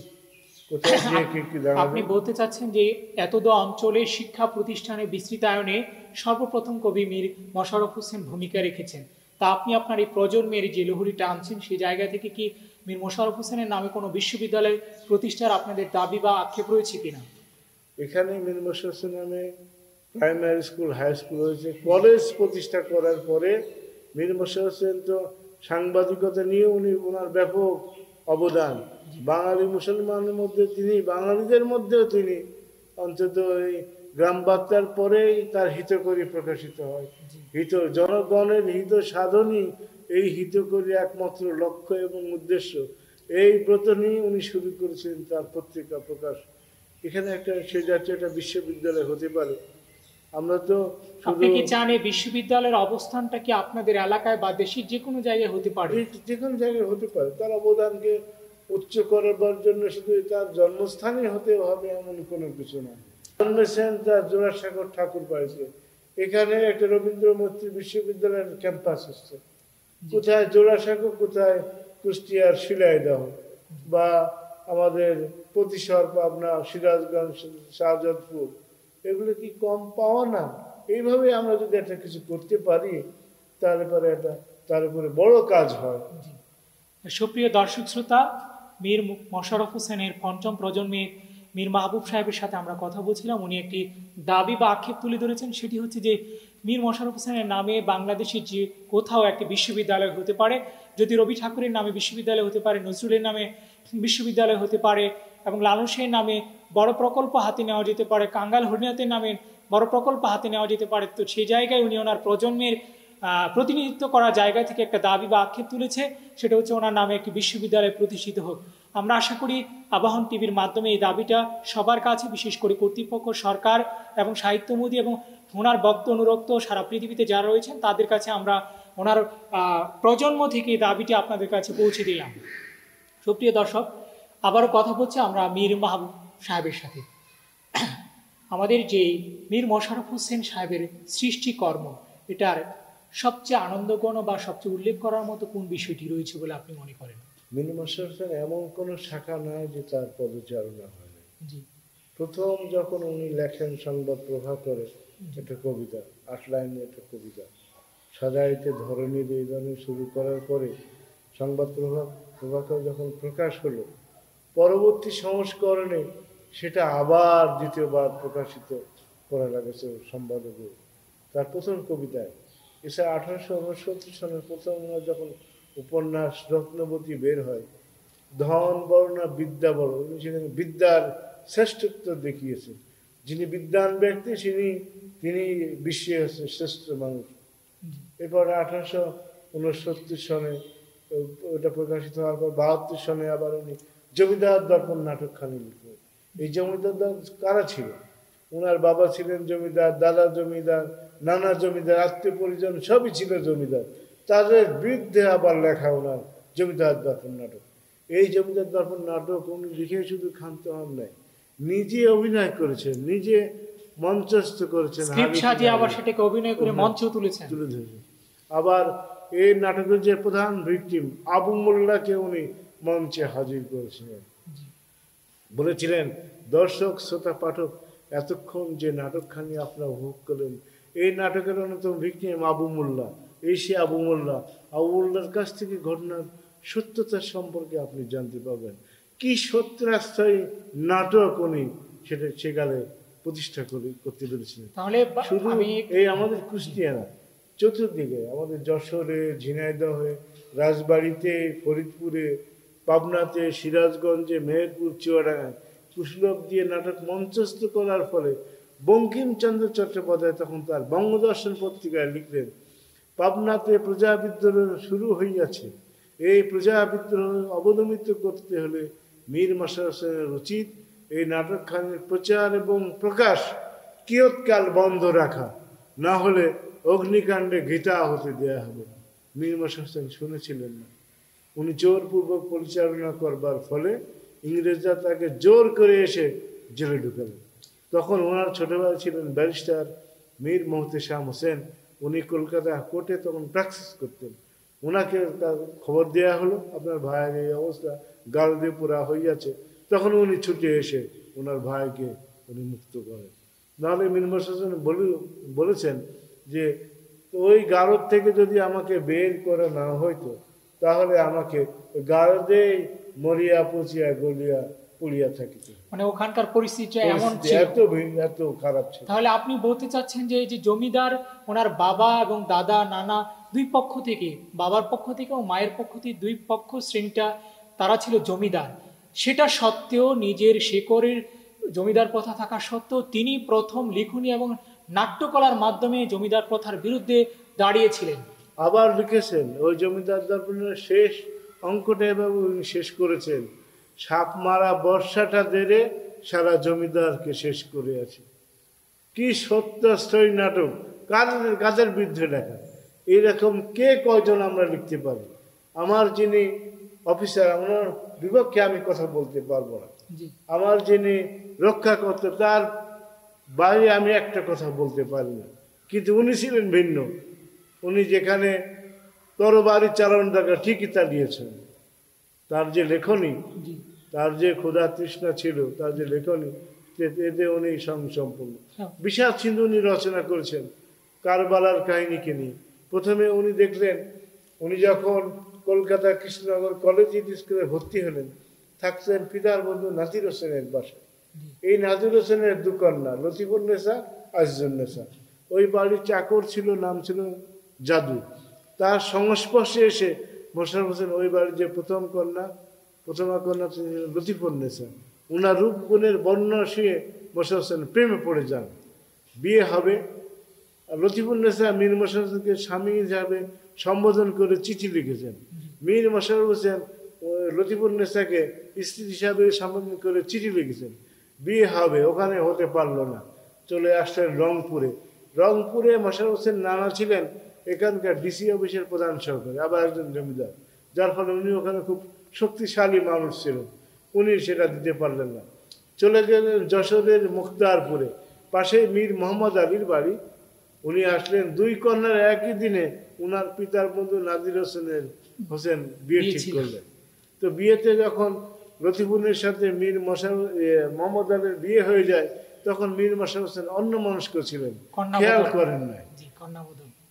Speaker 1: কোথায় গিয়ে কি দাঁড়াবে?
Speaker 2: আপনি বলতে চাচ্ছেন যে এতদ অঞ্চলের শিক্ষা প্রতিষ্ঠানে বিস্তৃতায়নে সর্বপ্রথম কবি মীর মশাররফ হোসেন ভূমিকা রেখেছেন। তা আপনি আপনার এই প্রজন্মের যে লহরিটা আনছেন সেই জায়গা থেকে কি মীর মশাররফ হোসেনের নামে কোনো বিশ্ববিদ্যালয় প্রতিষ্ঠার আপনাদের দাবি বা আক্ষেপ রয়েছে কিনা?
Speaker 1: এখানে মীর মশাররফ হোসেন নামে প্রাইমারি স্কুল, হাই স্কুল হয়েছে। কলেজ প্রতিষ্ঠা করার পরে মীর মশাররফ হোসেন তো সাংবাদিকতা নিয়ে ওনার ব্যাপক অবদান। বাঙালি মুসলমানের মধ্যে তিনি, বাঙালিদের মধ্যেও তিনি অন্তত এই গ্রাম বার্তার পরেই তার হিতকরী প্রকাশিত হয়। জনগণের হিত সাধনই এই হিতকরী একমাত্র লক্ষ্য এবং উদ্দেশ্য। এই ব্রত নিয়ে উনি শুরু করেছেন তার পত্রিকা প্রকাশ। এখানে সে জাতীয় একটা বিশ্ববিদ্যালয় হতে পারে। আমরা তো
Speaker 2: আপনি কি চান এই বিশ্ববিদ্যালয়ের অবস্থানটা কি আপনাদের এলাকায় বা দেশের যে কোনো জায়গায় হতে পারে?
Speaker 1: যে কোনো জায়গায় হতে পারে। তার অবদানকে উচ্চ করবার জন্য শুধু তার জন্মস্থানে হতে হবে এমন কোনো কিছু না। জন্মেছেন তার জোড়াসাগর ঠাকুর বাড়িতে, এখানে একটা রবীন্দ্র মৈত্রী বিশ্ববিদ্যালয়ের ক্যাম্পাস এসছে। কোথায় জোড়াসাগর, কোথায় কুষ্টিয়ার শিলাইদহ, বা আমাদের প্রতিশর পাবনা, সিরাজগঞ্জ, শাহজাদপুর, এগুলো কি কম পাওয়া না? এইভাবে আমরা যদি একটা কিছু করতে পারি তাহলে পরে তার উপরে বড় কাজ হয়।
Speaker 2: সুপ্রিয় দর্শক শ্রোতা, মীর মশাররফ হোসেনের পঞ্চম প্রজন্মের মীর মাহবুব সাহেবের সাথে আমরা কথা বলছিলাম। উনি একটি দাবি বা আক্ষেপ তুলে ধরেছেন, সেটি হচ্ছে যে মীর মশাররফ হোসেনের নামে বাংলাদেশের যে কোথাও একটি বিশ্ববিদ্যালয় হতে পারে। যদি রবি ঠাকুরের নামে বিশ্ববিদ্যালয় হতে পারে, নজরুলের নামে বিশ্ববিদ্যালয় হতে পারে, এবং লালন শাহের নামে বড় প্রকল্প হাতে নেওয়া যেতে পারে, কাঙ্গাল হরিনাথের নামে বড় প্রকল্প হাতে নেওয়া যেতে পারে। তো সেই জায়গায় উনি ওনার প্রজন্মের প্রতিনিধিত্ব করার জায়গা থেকে একটা দাবি বা আক্ষেপ তুলেছে, সেটা হচ্ছে ওনার নামে একটি বিশ্ববিদ্যালয় প্রতিষ্ঠিত হোক। আমরা আশা করি আবাহন টিভির মাধ্যমে এই দাবিটা সবার কাছে, বিশেষ করে কর্তৃপক্ষ, সরকার এবং সাহিত্যমোদী এবং ওনার ভক্ত অনুরক্ত সারা পৃথিবীতে যারা রয়েছেন তাদের কাছে আমরা ওনার প্রজন্ম থেকে এই দাবিটি আপনাদের কাছে পৌঁছে দিলাম। সুপ্রিয় দর্শক, আবারও কথা বলছি আমরা মীর মাহবুব সাহেবের সাথে। আমাদের যে মীর মশাররফ হোসেন সাহেবের সৃষ্টিকর্ম, এটার সবচেয়ে আনন্দঘন বা সবচেয়ে উল্লেখ করার মতো কোন বিষয়টি রয়েছে বলে আপনি মনে করেন?
Speaker 1: মীর মশাররফ হোসেন এমন কোনো শাখা নাই যে তার পদচারণা হয় না।
Speaker 2: জি।
Speaker 1: প্রথম যখন উনি লেখেন সংবাদ প্রভাকরে একটা কবিতা, 8 লাইনের একটা কবিতা, সাজাইতে ধরণীর এই ধরনের শুরু করার পরে সংবাদ প্রভাকর যখন প্রকাশ হলো, পরবর্তী সংস্করণে সেটা আবার দ্বিতীয়বার প্রকাশিত করা লাগেছে সম্পাদকে তার প্রথম কবিতায়। এছাড়া 1869 সালের প্রথম যখন উপন্যাস রত্নবতী বের হয়, ধন বড় না বিদ্যা বড়, উনি সেখানে বিদ্যার শ্রেষ্ঠত্ব দেখিয়েছেন। যিনি বিদ্বান ব্যক্তি তিনি বিশ্বে হচ্ছে শ্রেষ্ঠ মানুষ। এরপর 1869 সনে ওটা প্রকাশিত হওয়ার পর 72 সনে আবার উনি জমিদার দর্পণ নাটকখানি লিখলেন। এই জমিদার কারা ছিল? ওনার বাবা ছিলেন জমিদার, দাদা জমিদার, নানা জমিদার, আত্মীয় পরিজন সবই ছিল জমিদার। তাদের বিরুদ্ধে আবার লেখা ওনার জমিদার দর্পণ নাটক। এই জমিদার দর্পণ নাটক উনি লিখে শুধু ক্ষান্ত হন নাই, নিজে অভিনয় করেছেন, নিজে মঞ্চস্থ করেছেন,
Speaker 2: আবার সেটাকে অভিনয় করে মঞ্চ তুলে
Speaker 1: ধরেছেন। আবার এই নাটকের যে প্রধান ভিকটিম আবু মোল্লাকে উনি মঞ্চে হাজির করেছিলেন। বলেছিলেন, দর্শক শ্রোতা পাঠক, এতক্ষণ যে নাটকখানি আপনারা উপভোগ করলেন, এই নাটকের অন্যতম ভিকটিম আবু মোল্লা। এই সে আবু মোল্লার কাছ থেকে ঘটনার সত্যতা সম্পর্কে আপনি জানতে পারবেন। কি সত্যাস্থায়ী নাটক উনি সেকালে প্রতিষ্ঠা করতে পেরেছিলেন।
Speaker 2: তাহলে
Speaker 1: শুধু এই আমাদের কুষ্টিয়ানা, চতুর্দিকে আমাদের যশোরে, ঝিনাইদহে, রাজবাড়িতে, ফরিদপুরে, পাবনাতে, সিরাজগঞ্জে, মেহেরপুর, চুয়াডাঙ্গায় কুশলভ দিয়ে নাটক মঞ্চস্থ করার ফলে বঙ্কিমচন্দ্র চট্টোপাধ্যায় তখন তার বঙ্গদর্শন পত্রিকায় লিখলেন, পাবনাতে প্রজা বিদ্রোহ শুরু হইয়াছে। এই প্রজা বিদ্রোহ অবদমিত করতে হলে মীর মশাররফ হোসেনের উচিত এই নাটকখানির প্রচার এবং প্রকাশ কিয়ৎকাল বন্ধ রাখা, না হলে অগ্নিকাণ্ডে ঘৃতা হতে দেয়া হবে। মীর মশাররফ হোসেন শুনেছিলেন না। উনি জোরপূর্বক পরিচালনা করবার ফলে ইংরেজরা তাকে জোর করে এসে জেলে ঢুকালেন। তখন ওনার ছোট ভাই ছিলেন ব্যারিস্টার মীর মোহতেশাম হোসেন। উনি কলকাতা কোর্টে তখন প্র্যাকটিস করতেন। ওনাকে তার খবর দেওয়া হলো, আপনার ভাইয়ের এই অবস্থা, গাল দিয়ে পোড়া হইয়াছে। তখন উনি ছুটে এসে ওনার ভাইকে উনি মুক্ত করেন। নাহলে মীর মশাররফ হোসেন বলেছেন যে ওই গারদ থেকে যদি আমাকে বের করে না হইতো, তাহলে আমাকে গারদে মরিয়া পচিয়া গলিয়া পুড়িয়া থাকিত।
Speaker 2: মানে ওখানকার পরিস্থিতি এমন ছিল,
Speaker 1: এত খারাপ ছিল।
Speaker 2: তাহলে আপনি বলতে চাচ্ছেন যে এই যে জমিদার, ওনার বাবা এবং দাদা, নানা দুই পক্ষ থেকে, বাবার পক্ষ থেকে ও মায়ের পক্ষ থেকে দুই পক্ষ শ্রেণীটা তারা ছিল জমিদার। সেটা সত্ত্বেও নিজের শেকড়ের জমিদার প্রথা থাকা সত্ত্বেও তিনি প্রথম লিখনী এবং নাট্যকলার মাধ্যমে জমিদার প্রথার বিরুদ্ধে দাঁড়িয়েছিলেন।
Speaker 1: আবার লিখেছেন ওই জমিদার দর্পণের শেষ অঙ্কটা এভাবে উনি শেষ করেছেন, সাপ মারা বর্ষাটা দেরে সারা জমিদারকে শেষ করে আছে। কি সত্যাস্থায়ী নাটক! কাদের বিরুদ্ধে লেখা? এইরকম কে কয়জন আমরা লিখতে পারি? আমার যিনি অফিসার, আমার বিপক্ষে আমি কথা বলতে পারবো না। আমার যিনি রক্ষা করতে, তার বাইরে আমি একটা কথা বলতে পারি না। কিন্তু উনি ছিলেন ভিন্ন। উনি যেখানে তরবারি চালানোটাকে ঠিকই চালিয়েছেন। তার যে লেখনী, তার যে ক্ষুধা তৃষ্ণা ছিল, তার যে লেখনী, এতে উনি সম্পূর্ণ। বিষাদ সিন্ধু উনি রচনা করেছেন কারবালার কাহিনীকে নিয়ে। প্রথমে উনি দেখলেন, উনি যখন কলকাতা কৃষ্ণনগর কলেজ স্কুলে ভর্তি হলেন, থাকতেন পিতার বন্ধু নাজির হোসেনের বাসায়। এই নাজির হোসেনের দু কন্যা, লতিফুন্নেসা, আজিজুন্নেসা। ওই বাড়ির চাকর ছিল, নাম ছিল জাদু। তার সংস্পর্শে এসে মোশাররফ হোসেন ওই বাড়ির যে প্রথমা কন্যা লতিফুন্নেসা, উনার রূপ গুণের বর্ণনা শুয়ে মোশাররফ হোসেন প্রেমে পড়ে যান। বিয়ে হবে। লতিফুন্নেসা মীর মোশাররফ হোসেনকে স্বামী হিসাবে সম্বোধন করে চিঠি লিখেছেন। মীর মোশাররফ হোসেন লতিফুন্নেসাকে স্ত্রী হিসাবে সম্বোধন করে চিঠি লিখেছেন। বিয়ে হবে, ওখানে হতে পারলো না, চলে আসলেন রংপুরে। রংপুরে মোশাররফ হোসেন নানা ছিলেন এখানকার ডিসি অফিসের প্রধান সহকারী, আবার একজন জমিদার, যার ফলে উনি ওখানে খুব শক্তিশালী মানুষ ছিলেন। উনি সেটা দিতে পারলেন না। চলে গেলেন যশোরের মুখতারপুরে, পাশে মীর মোহাম্মদ আলীর বাড়ি। উনি আসলেন, দুই কন্যার একই দিনে উনার পিতার বন্ধু নাজির হোসেন বিয়ে ঠিক করলেন। তো বিয়েতে যখন লতিফুনের সাথে মীর মোহাম্মদ আলীর বিয়ে হয়ে যায়, তখন মীর মোশাররফ হোসেন অন্য মনস্ক ছিলেন, খেয়াল করেন নাই।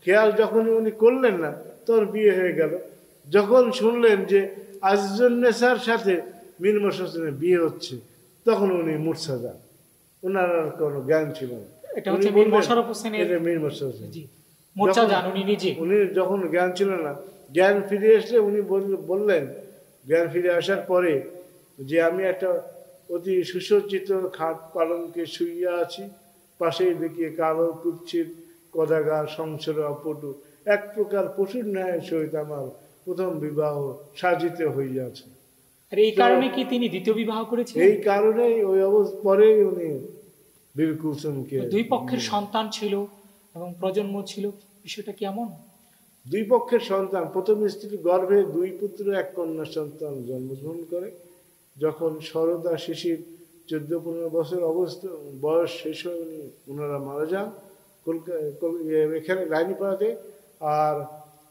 Speaker 1: খেয়াল যখন উনি করলেন না, তোর বিয়ে হয়ে গেল। যখন শুনলেন যে আজিজুন্নেসার সাথে মীর মোশাররফ হোসেনের বিয়ে হচ্ছে, তখন উনি মূর্ছা যান। ওনার আর কোনো জ্ঞান ছিল না। উনি যখন জ্ঞান ছিল না, জ্ঞান ফিরে এসে উনি বললেন জ্ঞান ফিরে আসার পরে যে আমি একটা অতি সুসজ্জিত খাট পালঙ্কে শুইয়া আছি, পাশেই দেখিয়ে কালো কুচ্ছির কদাগার সংসার অপটু এক প্রকার পশুর ন্যায় সহিত আমার প্রথম বিবাহ সাজিত হইয়াছে।
Speaker 2: আর এই কারণে কি তিনি দ্বিতীয় বিবাহ করেছিলেন?
Speaker 1: এই কারণেই ওই অবস্থা পরেই উনি বীর কুলসুমকে,
Speaker 2: দুই পক্ষের সন্তান ছিল এবং প্রজন্ম ছিল, বিষয়টা কেমন?
Speaker 1: দুই পক্ষের সন্তান, প্রথম স্ত্রীর গর্ভে 2 পুত্র 1 কন্যা সন্তান জন্মগ্রহণ করে। যখন সরদা শিশির 14-15 বছর অবস্থা বয়স শেষ হয়ে ওনারা মারা যান এখানে রানীপাড়াতে। আর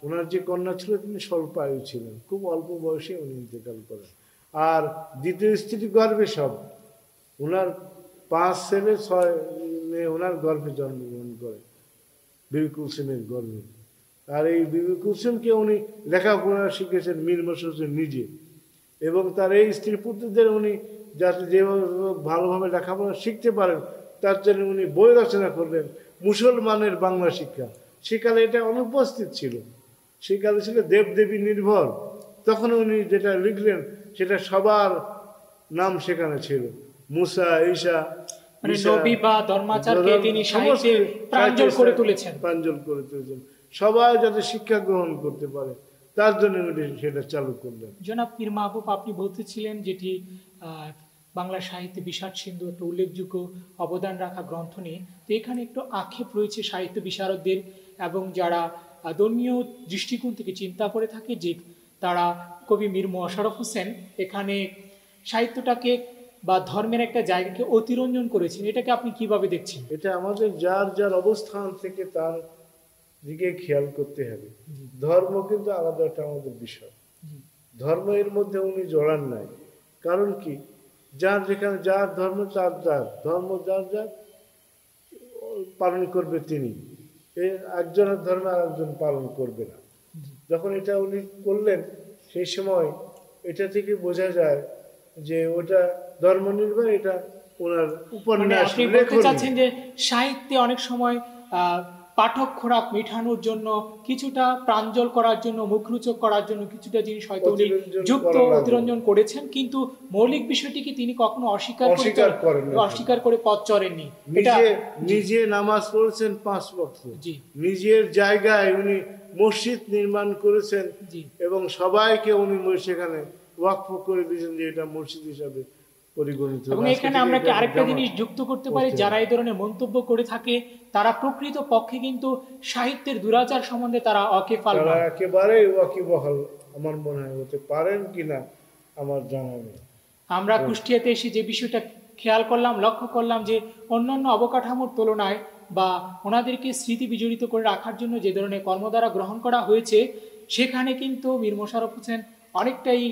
Speaker 1: ওনার যে কন্যা ছিল তিনি স্বল্পায়ু ছিলেন, খুব অল্প বয়সে উনি ইন্তেকাল করেন। আর দ্বিতীয় স্ত্রীর গর্ভে সব ওনার 5 ছেলে 6 মেয়ে ওনার গর্ভে জন্মগ্রহণ করে, বীর কুলসুমের গর্ভে। আর এই বীর কুলসুমকে উনি লেখাপড়া শিখেছেন মীর মশাররফ হোসেন নিজে, এবং তার এই স্ত্রী পুত্রদের উনি যাতে যেভাবে ভালোভাবে লেখাপড়া শিখতে পারেন তার জন্য উনি বই রচনা করলেন মুসলমানের বাংলা শিক্ষা। সেকালে এটা অনুপস্থিত ছিল, সেকালে ছিল দেবদেবী নির্ভর। তখন উনি যেটা লিখলেন সেটা সবার নাম সেখানে ছিল, মুসা, ঈসা,
Speaker 2: মানে নবী বা ধর্মাচারকে তিনি সাহিত্যে প্রাঞ্জল করে তুলেছেন।
Speaker 1: সবাই যাতে শিক্ষা গ্রহণ করতে পারে তার জন্য উনি সেটা চালু করলেন।
Speaker 2: জনাব পীর মাহবুব, আপনি বলতেছিলেন যেটি বাংলা সাহিত্যে বিষাদ সিন্ধু একটা উল্লেখযোগ্য অবদান রাখা গ্রন্থ নিয়ে, তো এখানে একটু আক্ষেপ রয়েছে সাহিত্য বিশারদদের এবং যারা ধর্মীয় দৃষ্টিকোণ থেকে চিন্তা করে থাকে যে তারা কবি মীর মশাররফ হোসেন এখানে সাহিত্যটাকে বা ধর্মের একটা জায়গাকে অতিরঞ্জন করেছেন। এটাকে আপনি কিভাবে দেখছেন?
Speaker 1: এটা আমাদের যার যার অবস্থান থেকে তার দিকে খেয়াল করতে হবে। ধর্ম কিন্তু আলাদা একটা আমাদের বিষয়, ধর্ম এর মধ্যে উনি জড়ান নাই। কারণ কি, যার যেখানে যার ধর্ম তার যার ধর্ম, যার যার পালন করবে তিনি, একজনের ধর্ম আর একজন পালন করবে না। যখন এটা উনি করলেন সেই সময় এটা থেকে বোঝা যায় যে ওটা ধর্ম নির্ভর, এটা ওনার উপন্যাস।
Speaker 2: আপনি বলতে চাচ্ছেন যে সাহিত্যে অনেক সময় পাঠক খোরাক মেটানোর জন্য, কিছুটা প্রাঞ্জল করার জন্য, মুখরোচক করার জন্য কিছুটা জিনিস হয়তো উনি যুক্ত অতিরঞ্জন করেছেন, কিন্তু মৌলিক বিষয়টিকে তিনি কখনো অস্বীকার করে পথ চড়েননি।
Speaker 1: নিজে নামাজ পড়েছেন 5 ওয়াক্ত, নিজের জায়গায় উনি মসজিদ নির্মাণ করেছেন এবং সবাইকে উনি সেখানে ওয়াকফ করে দিয়েছেন যে এটা মসজিদ হিসাবে পরিগণিত।
Speaker 2: এবং এখানে আমরা কি আরেকটা জিনিস যুক্ত করতে পারি, যারা এই ধরনের মন্তব্য করে থাকে তারা প্রকৃত পক্ষে কিন্তু সাহিত্যের দুরাচার সম্বন্ধে তারা অকেফাল,
Speaker 1: তারা একেবারেই ওয়াকিবহাল আমার মনে হয় হতে পারেন কিনা আমার জানা নেই।
Speaker 2: আমরা কুষ্টিয়াতে এসে যে বিষয়টা খেয়াল করলাম, লক্ষ্য করলাম যে অন্যান্য অবকাঠামোর তুলনায় বা ওনাদেরকে স্মৃতি বিজড়িত করে রাখার জন্য যে ধরনের কর্মধারা গ্রহণ করা হয়েছে সেখানে কিন্তু মীর মশাররফ হোসেন অনেকটাই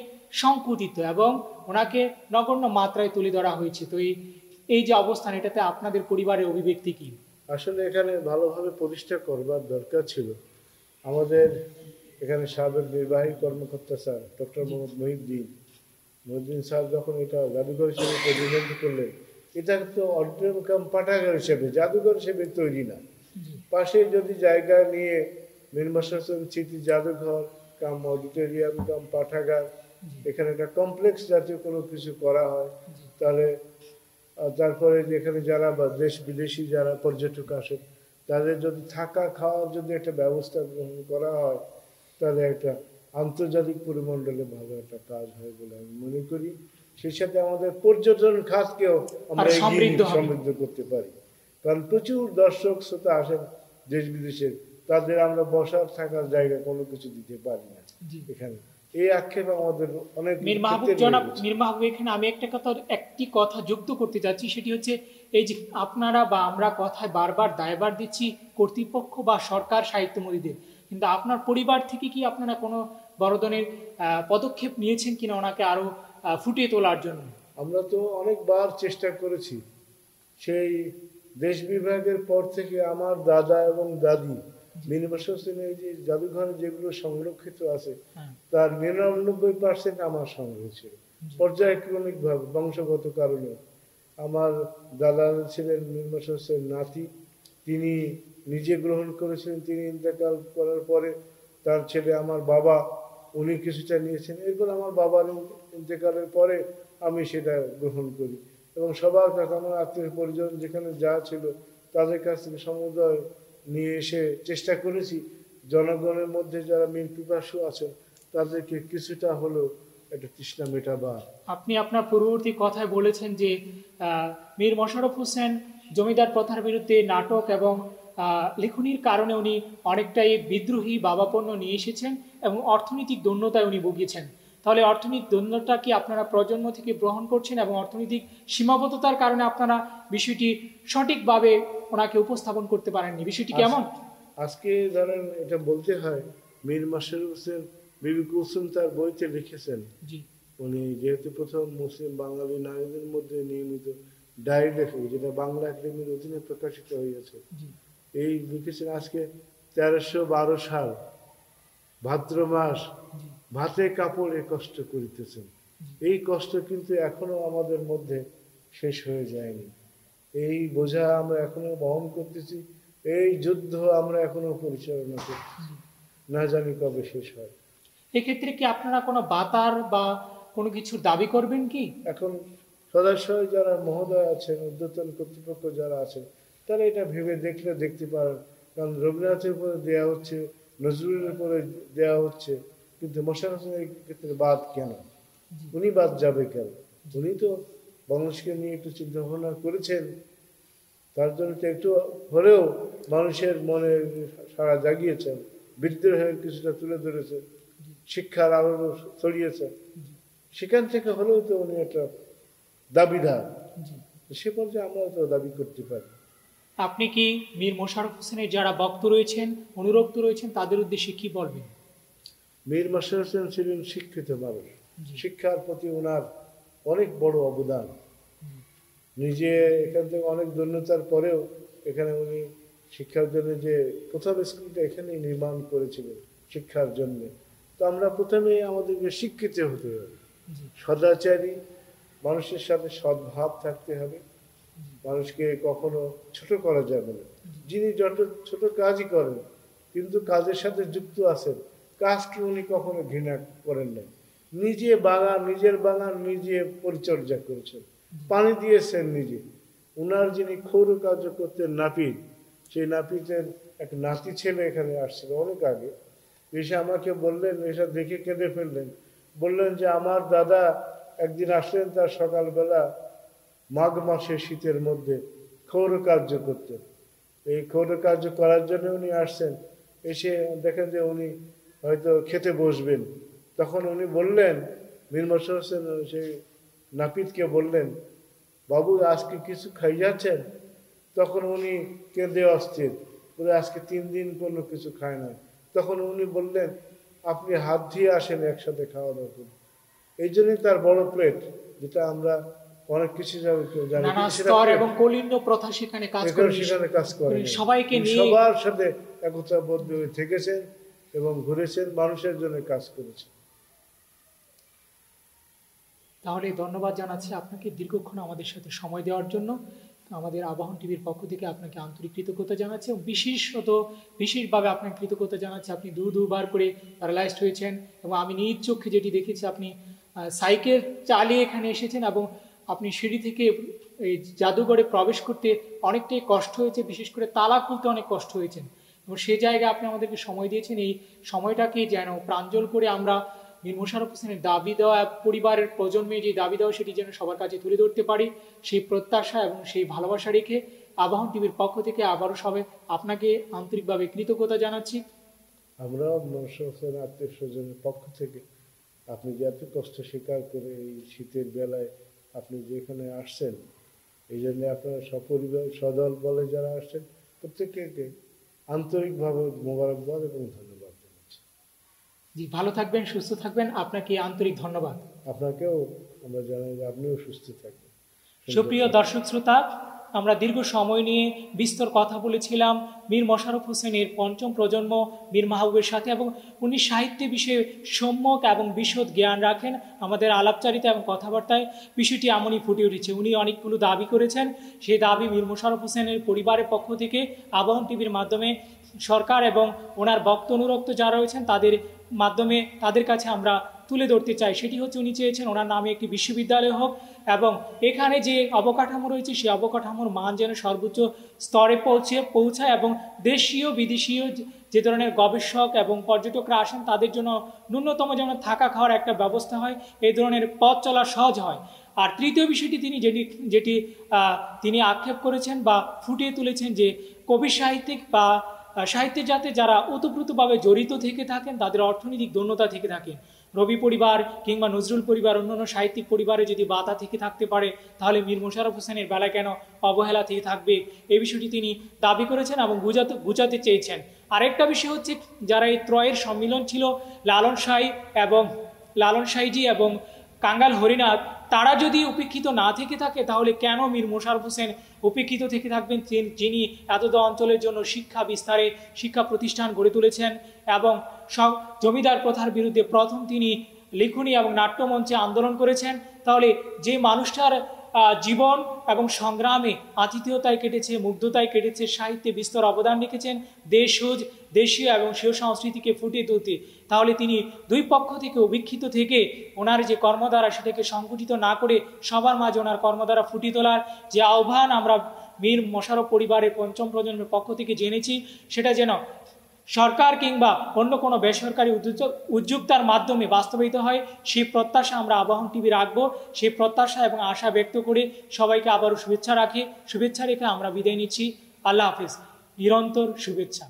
Speaker 2: সংকুচিত এবং ওনাকে নগণ্য মাত্রায় তুলে ধরা হয়েছে। তো এই যে অবস্থান, এটাতে আপনাদের পরিবারের অভিব্যক্তি কি?
Speaker 1: আসলে এখানে ভালোভাবে প্রতিষ্ঠা করবার দরকার ছিল। আমাদের এখানে সাবেক নির্বাহী কর্মকর্তা sir doctor Mohammad Mohiuddin sir যখন এটা জাদুঘর হিসেবে প্রতিনিধিত্ব করলেন, এটা তো অডিটোরিয়াম কাম পাঠাগার হিসেবে, জাদুঘর হিসেবে তৈরি না। পাশে যদি জায়গা নিয়ে মীর মশাররফ হোসেন স্মৃতি জাদুঘর কাম অডিটোরিয়াম কাম পাঠাগার, এখানে একটা কমপ্লেক্স জাতীয় কোনো কিছু করা হয়, তাহলে তারপরে যেখানে যারা বা দেশ বিদেশি যারা পর্যটক আসে তাদের যদি থাকা খাওয়ার যদি একটা ব্যবস্থা গ্রহণ করা হয় তাহলে একটা আন্তর্জাতিক পরিমণ্ডলে ভালো একটা কাজ হয় বলে আমি মনে করি। সেই সাথে আমাদের পর্যটন খাতকেও আমরা সমৃদ্ধ করতে পারি, কারণ প্রচুর দর্শক শ্রোতা আসেন দেশ বিদেশের, তাদের আমরা বসার থাকার জায়গা কোনো কিছু দিতে পারি না এখানে। এই আক্ষেপ আমাদের অনেক।
Speaker 2: মীর মাহবুব, এখানে আমি একটি কথা যুক্ত করতে চাচ্ছি, সেটি হচ্ছে এই যে আপনারা বা আমরা কথায় বারবার দায়ভার দিচ্ছি কর্তৃপক্ষ বা সরকার সাহিত্যমোদীদের, কিন্তু আপনার পরিবার থেকে কি আপনারা কোনো বড় ধরনের পদক্ষেপ নিয়েছেন কিনা ওনাকে আরো ফুটিয়ে তোলার জন্য?
Speaker 1: আমরা তো অনেকবার চেষ্টা করেছি। সেই দেশ বিভাগের পর থেকে আমার দাদা এবং দাদি মীর মশাররফ হোসেনের এই যে জাদুঘরে যেগুলো সংরক্ষিত আছে তার 99% আমার সংগ্রহ ছিল, পর্যায়ক্রমিক ভাবে বংশগত কারণে। আমার দাদা ছিলেন মীর মশাররফ হোসেনের নাতি, তিনি নিজে গ্রহণ করেছিলেন। তিনি ইন্তেকাল করার পরে তার ছেলে আমার বাবা উনি কিছুটা নিয়েছেন। এরপর আমার বাবার ইন্তেকালের পরে আমি সেটা গ্রহণ করি এবং সবার কাছে আমার আত্মীয় পরিজন যেখানে যা ছিল তাদের কাছ থেকে সমুদয় নিয়ে এসে চেষ্টা করেছি জনগণের মধ্যে যারা মীর পিপাসু আছেন তাদেরকে কিছুটা হলেও একটা তৃষ্ণা মেটাবার।
Speaker 2: আপনি আপনার পূর্ববর্তী কথায় বলেছেন যে মীর মোশাররফ হোসেন জমিদার প্রথার বিরুদ্ধে নাটক এবং লেখনির কারণে উনি অনেকটাই বিদ্রোহী ভাবাপন্ন নিয়ে এসেছেন এবং অর্থনৈতিক দৈন্যতায় উনি ভুগিয়েছেন। তাহলে অর্থনৈতিক দৈন্যতা কি আপনারা প্রজন্ম থেকে গ্রহণ করছেন এবং অর্থনৈতিক সীমাবদ্ধতার কারণে আপনারা বিষয়টি সঠিকভাবে ওনাকে উপস্থাপন করতে পারেননি? বিষয়টি কেমন?
Speaker 1: আজকে ধরেন এটা বলতে হয়, মীর মোশাররফ হোসেন বিবি কুলসুম তার বইতে লিখেছেন,
Speaker 2: জি,
Speaker 1: উনি যেহেতু প্রথম মুসলিম বাঙালি নারীদের মধ্যে নিয়মিত ডায়েরি লেখক, যেটা বাংলা একাডেমির অধীনে প্রকাশিত হয়েছে,
Speaker 2: জি,
Speaker 1: এই লিখেছেন আজকে 1312 সাল ভাদ্র মাস,
Speaker 2: জি,
Speaker 1: ভাতে কাপড়ে কষ্ট করিতেছেন। এই কষ্ট কিন্তু এখনো আমাদের মধ্যে শেষ হয়ে যায়নি। এই বোঝা আমরা এখনো বহন করতেছি, এই যুদ্ধ আমরা এখনো পরিচালনা করতেছি, না জানি কবে শেষ হয়।
Speaker 2: এক্ষেত্রে কি আপনারা কোনো বাতার বা কোনো কিছুর দাবি করবেন কি?
Speaker 1: এখন সদস্য যারা মহোদয় আছেন, ঊর্ধ্বতন কর্তৃপক্ষ যারা আছেন, তারা এটা ভেবে দেখলে দেখতে পারেন। কারণ রবীন্দ্রনাথের উপরে দেওয়া হচ্ছে, নজরুলের উপরে দেওয়া হচ্ছে, কিন্তু মোশাররফ হোসেনের এই ক্ষেত্রে বাদ কেন? উনি বাদ যাবে কেন? উনি তো বাংলাদেশকে নিয়ে একটু চিন্তা ভাবনা করেছেন, তার জন্য তো একটু হলেও মানুষের মনে সাড়া জাগিয়েছেন, বিদ্রোহের কিছুটা তুলে ধরেছেন, শিক্ষার আলো ছড়িয়েছেন, সেখান থেকে হলেও তো উনি একটা দাবিদার। সে পর্যায়ে আমরা তো দাবি করতে পারি।
Speaker 2: আপনি কি মীর মোশাররফ হোসেনের যারা ভক্ত রয়েছেন, অনুরক্ত রয়েছেন, তাদের উদ্দেশ্যে কি বলবেন?
Speaker 1: মীর মোশাররফ হোসেন ছিলেন শিক্ষিত মানুষ, শিক্ষার প্রতি ওনার অনেক বড় অবদান। নিজে এখান থেকে অনেক দৈন্যতার পরেও এখানে উনি শিক্ষার জন্য যে প্রথম স্কুলটা এখানেই নির্মাণ করেছিলেন শিক্ষার জন্য। তো আমরা প্রথমেই আমাদেরকে শিক্ষিত হতে হবে, সদাচারী, মানুষের সাথে সদ্ভাব থাকতে হবে, মানুষকে কখনো ছোট করা যাবে না। যিনি যত ছোট কাজই করেন কিন্তু কাজের সাথে যুক্ত আছেন, কাজকে উনি কখনো ঘৃণা করেন নাই। নিজের বাগান নিজে পরিচর্যা করেছেন, পানি দিয়েছেন নিজে। উনার যিনি ক্ষৌর কার্য করতেন নাপিত, সেই নাপিতের এক নাতি ছেলে এখানে আসছিল অনেক আগে, এসে আমাকে বললেন, এসে দেখে কেঁদে ফেললেন, বললেন যে আমার দাদা একদিন আসলেন, তার সকালবেলা মাঘ মাসে শীতের মধ্যে ক্ষৌর কার্য করতেন। এই ক্ষৌর কার্য করার জন্য উনি আসছেন, এসে দেখেন যে উনি হয়তো খেতে বসবেন, তখন উনি বললেন, মীর মোশাররফ হোসেন সেই নাপিতকে বললেন, বাবু আজকে কিছু খাইয়াছেন? তখন উনি কেঁদে অস্থির, বলে আজকে 3 দিন কোনো কিছু খায় না। তখন উনি বললেন, আপনি হাত দিয়ে আসেন, একসাথে খাওয়া দাওয়া করুন। এই জন্যই তার বড় প্লেট, যেটা আমরা অনেক কিছু জানি,
Speaker 2: নানা স্তর এবং কলিন্য প্রথা সেখানে কাজ করে,
Speaker 1: সেখানে কাজ করে
Speaker 2: সবাইকে নিয়ে
Speaker 1: সবার সাথে একতাবদ্ধ হয়ে থেকেছেন এবং ঘুরেছেন, মানুষের জন্য কাজ করেছেন।
Speaker 2: তাহলে ধন্যবাদ জানাচ্ছি আপনাকে দীর্ঘক্ষণ আমাদের সাথে সময় দেওয়ার জন্য। আমাদের আবাহন টিভির পক্ষ থেকে আপনাকে আন্তরিক কৃতজ্ঞতা জানাচ্ছি এবং বিশেষভাবে আপনাকে কৃতজ্ঞতা জানাচ্ছি। আপনি দুবার করে প্যারালাইজড হয়েছেন এবং আমি নিজ চোখে যেটি দেখেছি, আপনি সাইকেল চালিয়ে এখানে এসেছেন এবং আপনি সিঁড়ি থেকে এই জাদুঘরে প্রবেশ করতে অনেকটাই কষ্ট হয়েছে, বিশেষ করে তালা খুলতে অনেক কষ্ট হয়েছে এবং সেই জায়গায় আপনি আমাদেরকে সময় দিয়েছেন। এই সময়টাকে যেন প্রাঞ্জল করে আমরা মীর মোশাররফ হোসেনের দাবি দেওয়া, পরিবারের প্রজন্মে যে দাবি দেওয়া, সেটি যেন সবার কাছে তুলে ধরতে পারি, সেই প্রত্যাশা এবং সেই ভালোবাসা রেখে আবাহন টিভির পক্ষ থেকে আবারও সবে আপনাকে আন্তরিকভাবে কৃতজ্ঞতা জানাচ্ছি।
Speaker 1: আমরাও মোশাররফ হোসেন আত্মীয় স্বজনের পক্ষ থেকে আপনি যে এত কষ্ট স্বীকার করে এই শীতের বেলায় আপনি যেখানে আসছেন, এই জন্য আপনারা সপরিবার সদল বলে যারা আসছেন প্রত্যেককে আন্তরিকভাবে মোবারকবাদ এবং ধন্যবাদ জানাচ্ছি।
Speaker 2: জি, ভালো থাকবেন, সুস্থ থাকবেন, আপনাকে আন্তরিক ধন্যবাদ।
Speaker 1: আপনাকেও আমরা জানাই যে আপনিও সুস্থ থাকবেন।
Speaker 2: সুপ্রিয় দর্শক শ্রোতা, আমরা দীর্ঘ সময় নিয়ে বিস্তর কথা বলেছিলাম মীর মোশাররফ হোসেনের পঞ্চম প্রজন্ম মীর মাহবুবের সাথে, এবং উনি সাহিত্যে বিষয়ে সম্যক এবং বিশদ জ্ঞান রাখেন। আমাদের আলাপচারিতা এবং কথাবার্তায় বিষয়টি এমনই ফুটে উঠেছে। উনি অনেকগুলো দাবি করেছেন, সেই দাবি মীর মোশাররফ হোসেনের পরিবারের পক্ষ থেকে আবাহন টিভির মাধ্যমে সরকার এবং ওনার ভক্ত অনুরক্ত যারা রয়েছেন তাদের মাধ্যমে তাদের কাছে আমরা তুলে ধরতে চাই। সেটি হচ্ছে উনি চেয়েছেন ওনার নামে একটি বিশ্ববিদ্যালয় হোক এবং এখানে যে অবকাঠামো রয়েছে সেই অবকাঠামোর মান যেন সর্বোচ্চ স্তরে পৌঁছায় এবং দেশীয় বিদেশীয় যে ধরনের গবেষক এবং পর্যটকরা আসেন তাদের জন্য ন্যূনতম যেন থাকা খাওয়ার একটা ব্যবস্থা হয়, এই ধরনের পথ চলা সহজ হয়। আর তৃতীয় বিষয়টি তিনি যেটি তিনি আক্ষেপ করেছেন বা ফুটিয়ে তুলেছেন যে কবি সাহিত্যিক বা সাহিত্যে যাতে যারা ওতপ্রোতভাবে জড়িত থেকে থাকেন তাদের অর্থনৈতিক দৈন্যতা থেকে থাকেন। রবি পরিবার কিংবা নজরুল পরিবার অন্যান্য সাহিত্যিক পরিবারে যদি বাধা থেকে থাকতে পারে তাহলে মীর মোশাররফ হোসেনের বেলায় কেন অবহেলা থেকে থাকবে, এই বিষয়টি তিনি দাবি করেছেন এবং বুঝাতে চেয়েছেন। আরেকটা বিষয় হচ্ছে যারা এই ত্রয়ের সম্মিলন ছিল লালন সাইজি এবং কাঙ্গাল হরিনাথ, তারা যদি উপেক্ষিত না থেকে থাকে তাহলে কেন মীর মোশাররফ হোসেন উপেক্ষিত থেকে থাকবেন, যিনি এতদ অঞ্চলের জন্য শিক্ষা বিস্তারে শিক্ষা প্রতিষ্ঠান গড়ে তুলেছেন এবং জমিদার প্রথার বিরুদ্ধে প্রথম তিনি লিখনী এবং নাট্যমঞ্চে আন্দোলন করেছেন। তাহলে যে মানুষটার জীবন এবং সংগ্রামে আতিথেয়তায় কেটেছে, মুগ্ধতায় কেটেছে, সাহিত্যে বিস্তর অবদান রেখেছেন দেশীয় এবং সেও সংস্কৃতিকে ফুটিয়ে তুলতে, তাহলে তিনি দুই পক্ষ থেকে উপেক্ষিত থেকে ওনার যে কর্মধারা সেটাকে সংকুচিত না করে সবার মাঝে ওনার কর্মধারা ফুটিয়ে তোলার যে আহ্বান আমরা মীর মোশাররফ পরিবারের পঞ্চম প্রজন্মের পক্ষ থেকে জেনেছি, সেটা যেন সরকার কিংবা অন্য কোনো বেসরকারি উদ্যোক্তার মাধ্যমে বাস্তবায়িত হয়, সেই প্রত্যাশা আমরা আবাহন টিভি রাখবো। সেই প্রত্যাশা এবং আশা ব্যক্ত করে সবাইকে আবারও শুভেচ্ছা রেখে আমরা বিদায় নিচ্ছি। আল্লাহ হাফিজ। নিরন্তর শুভেচ্ছা।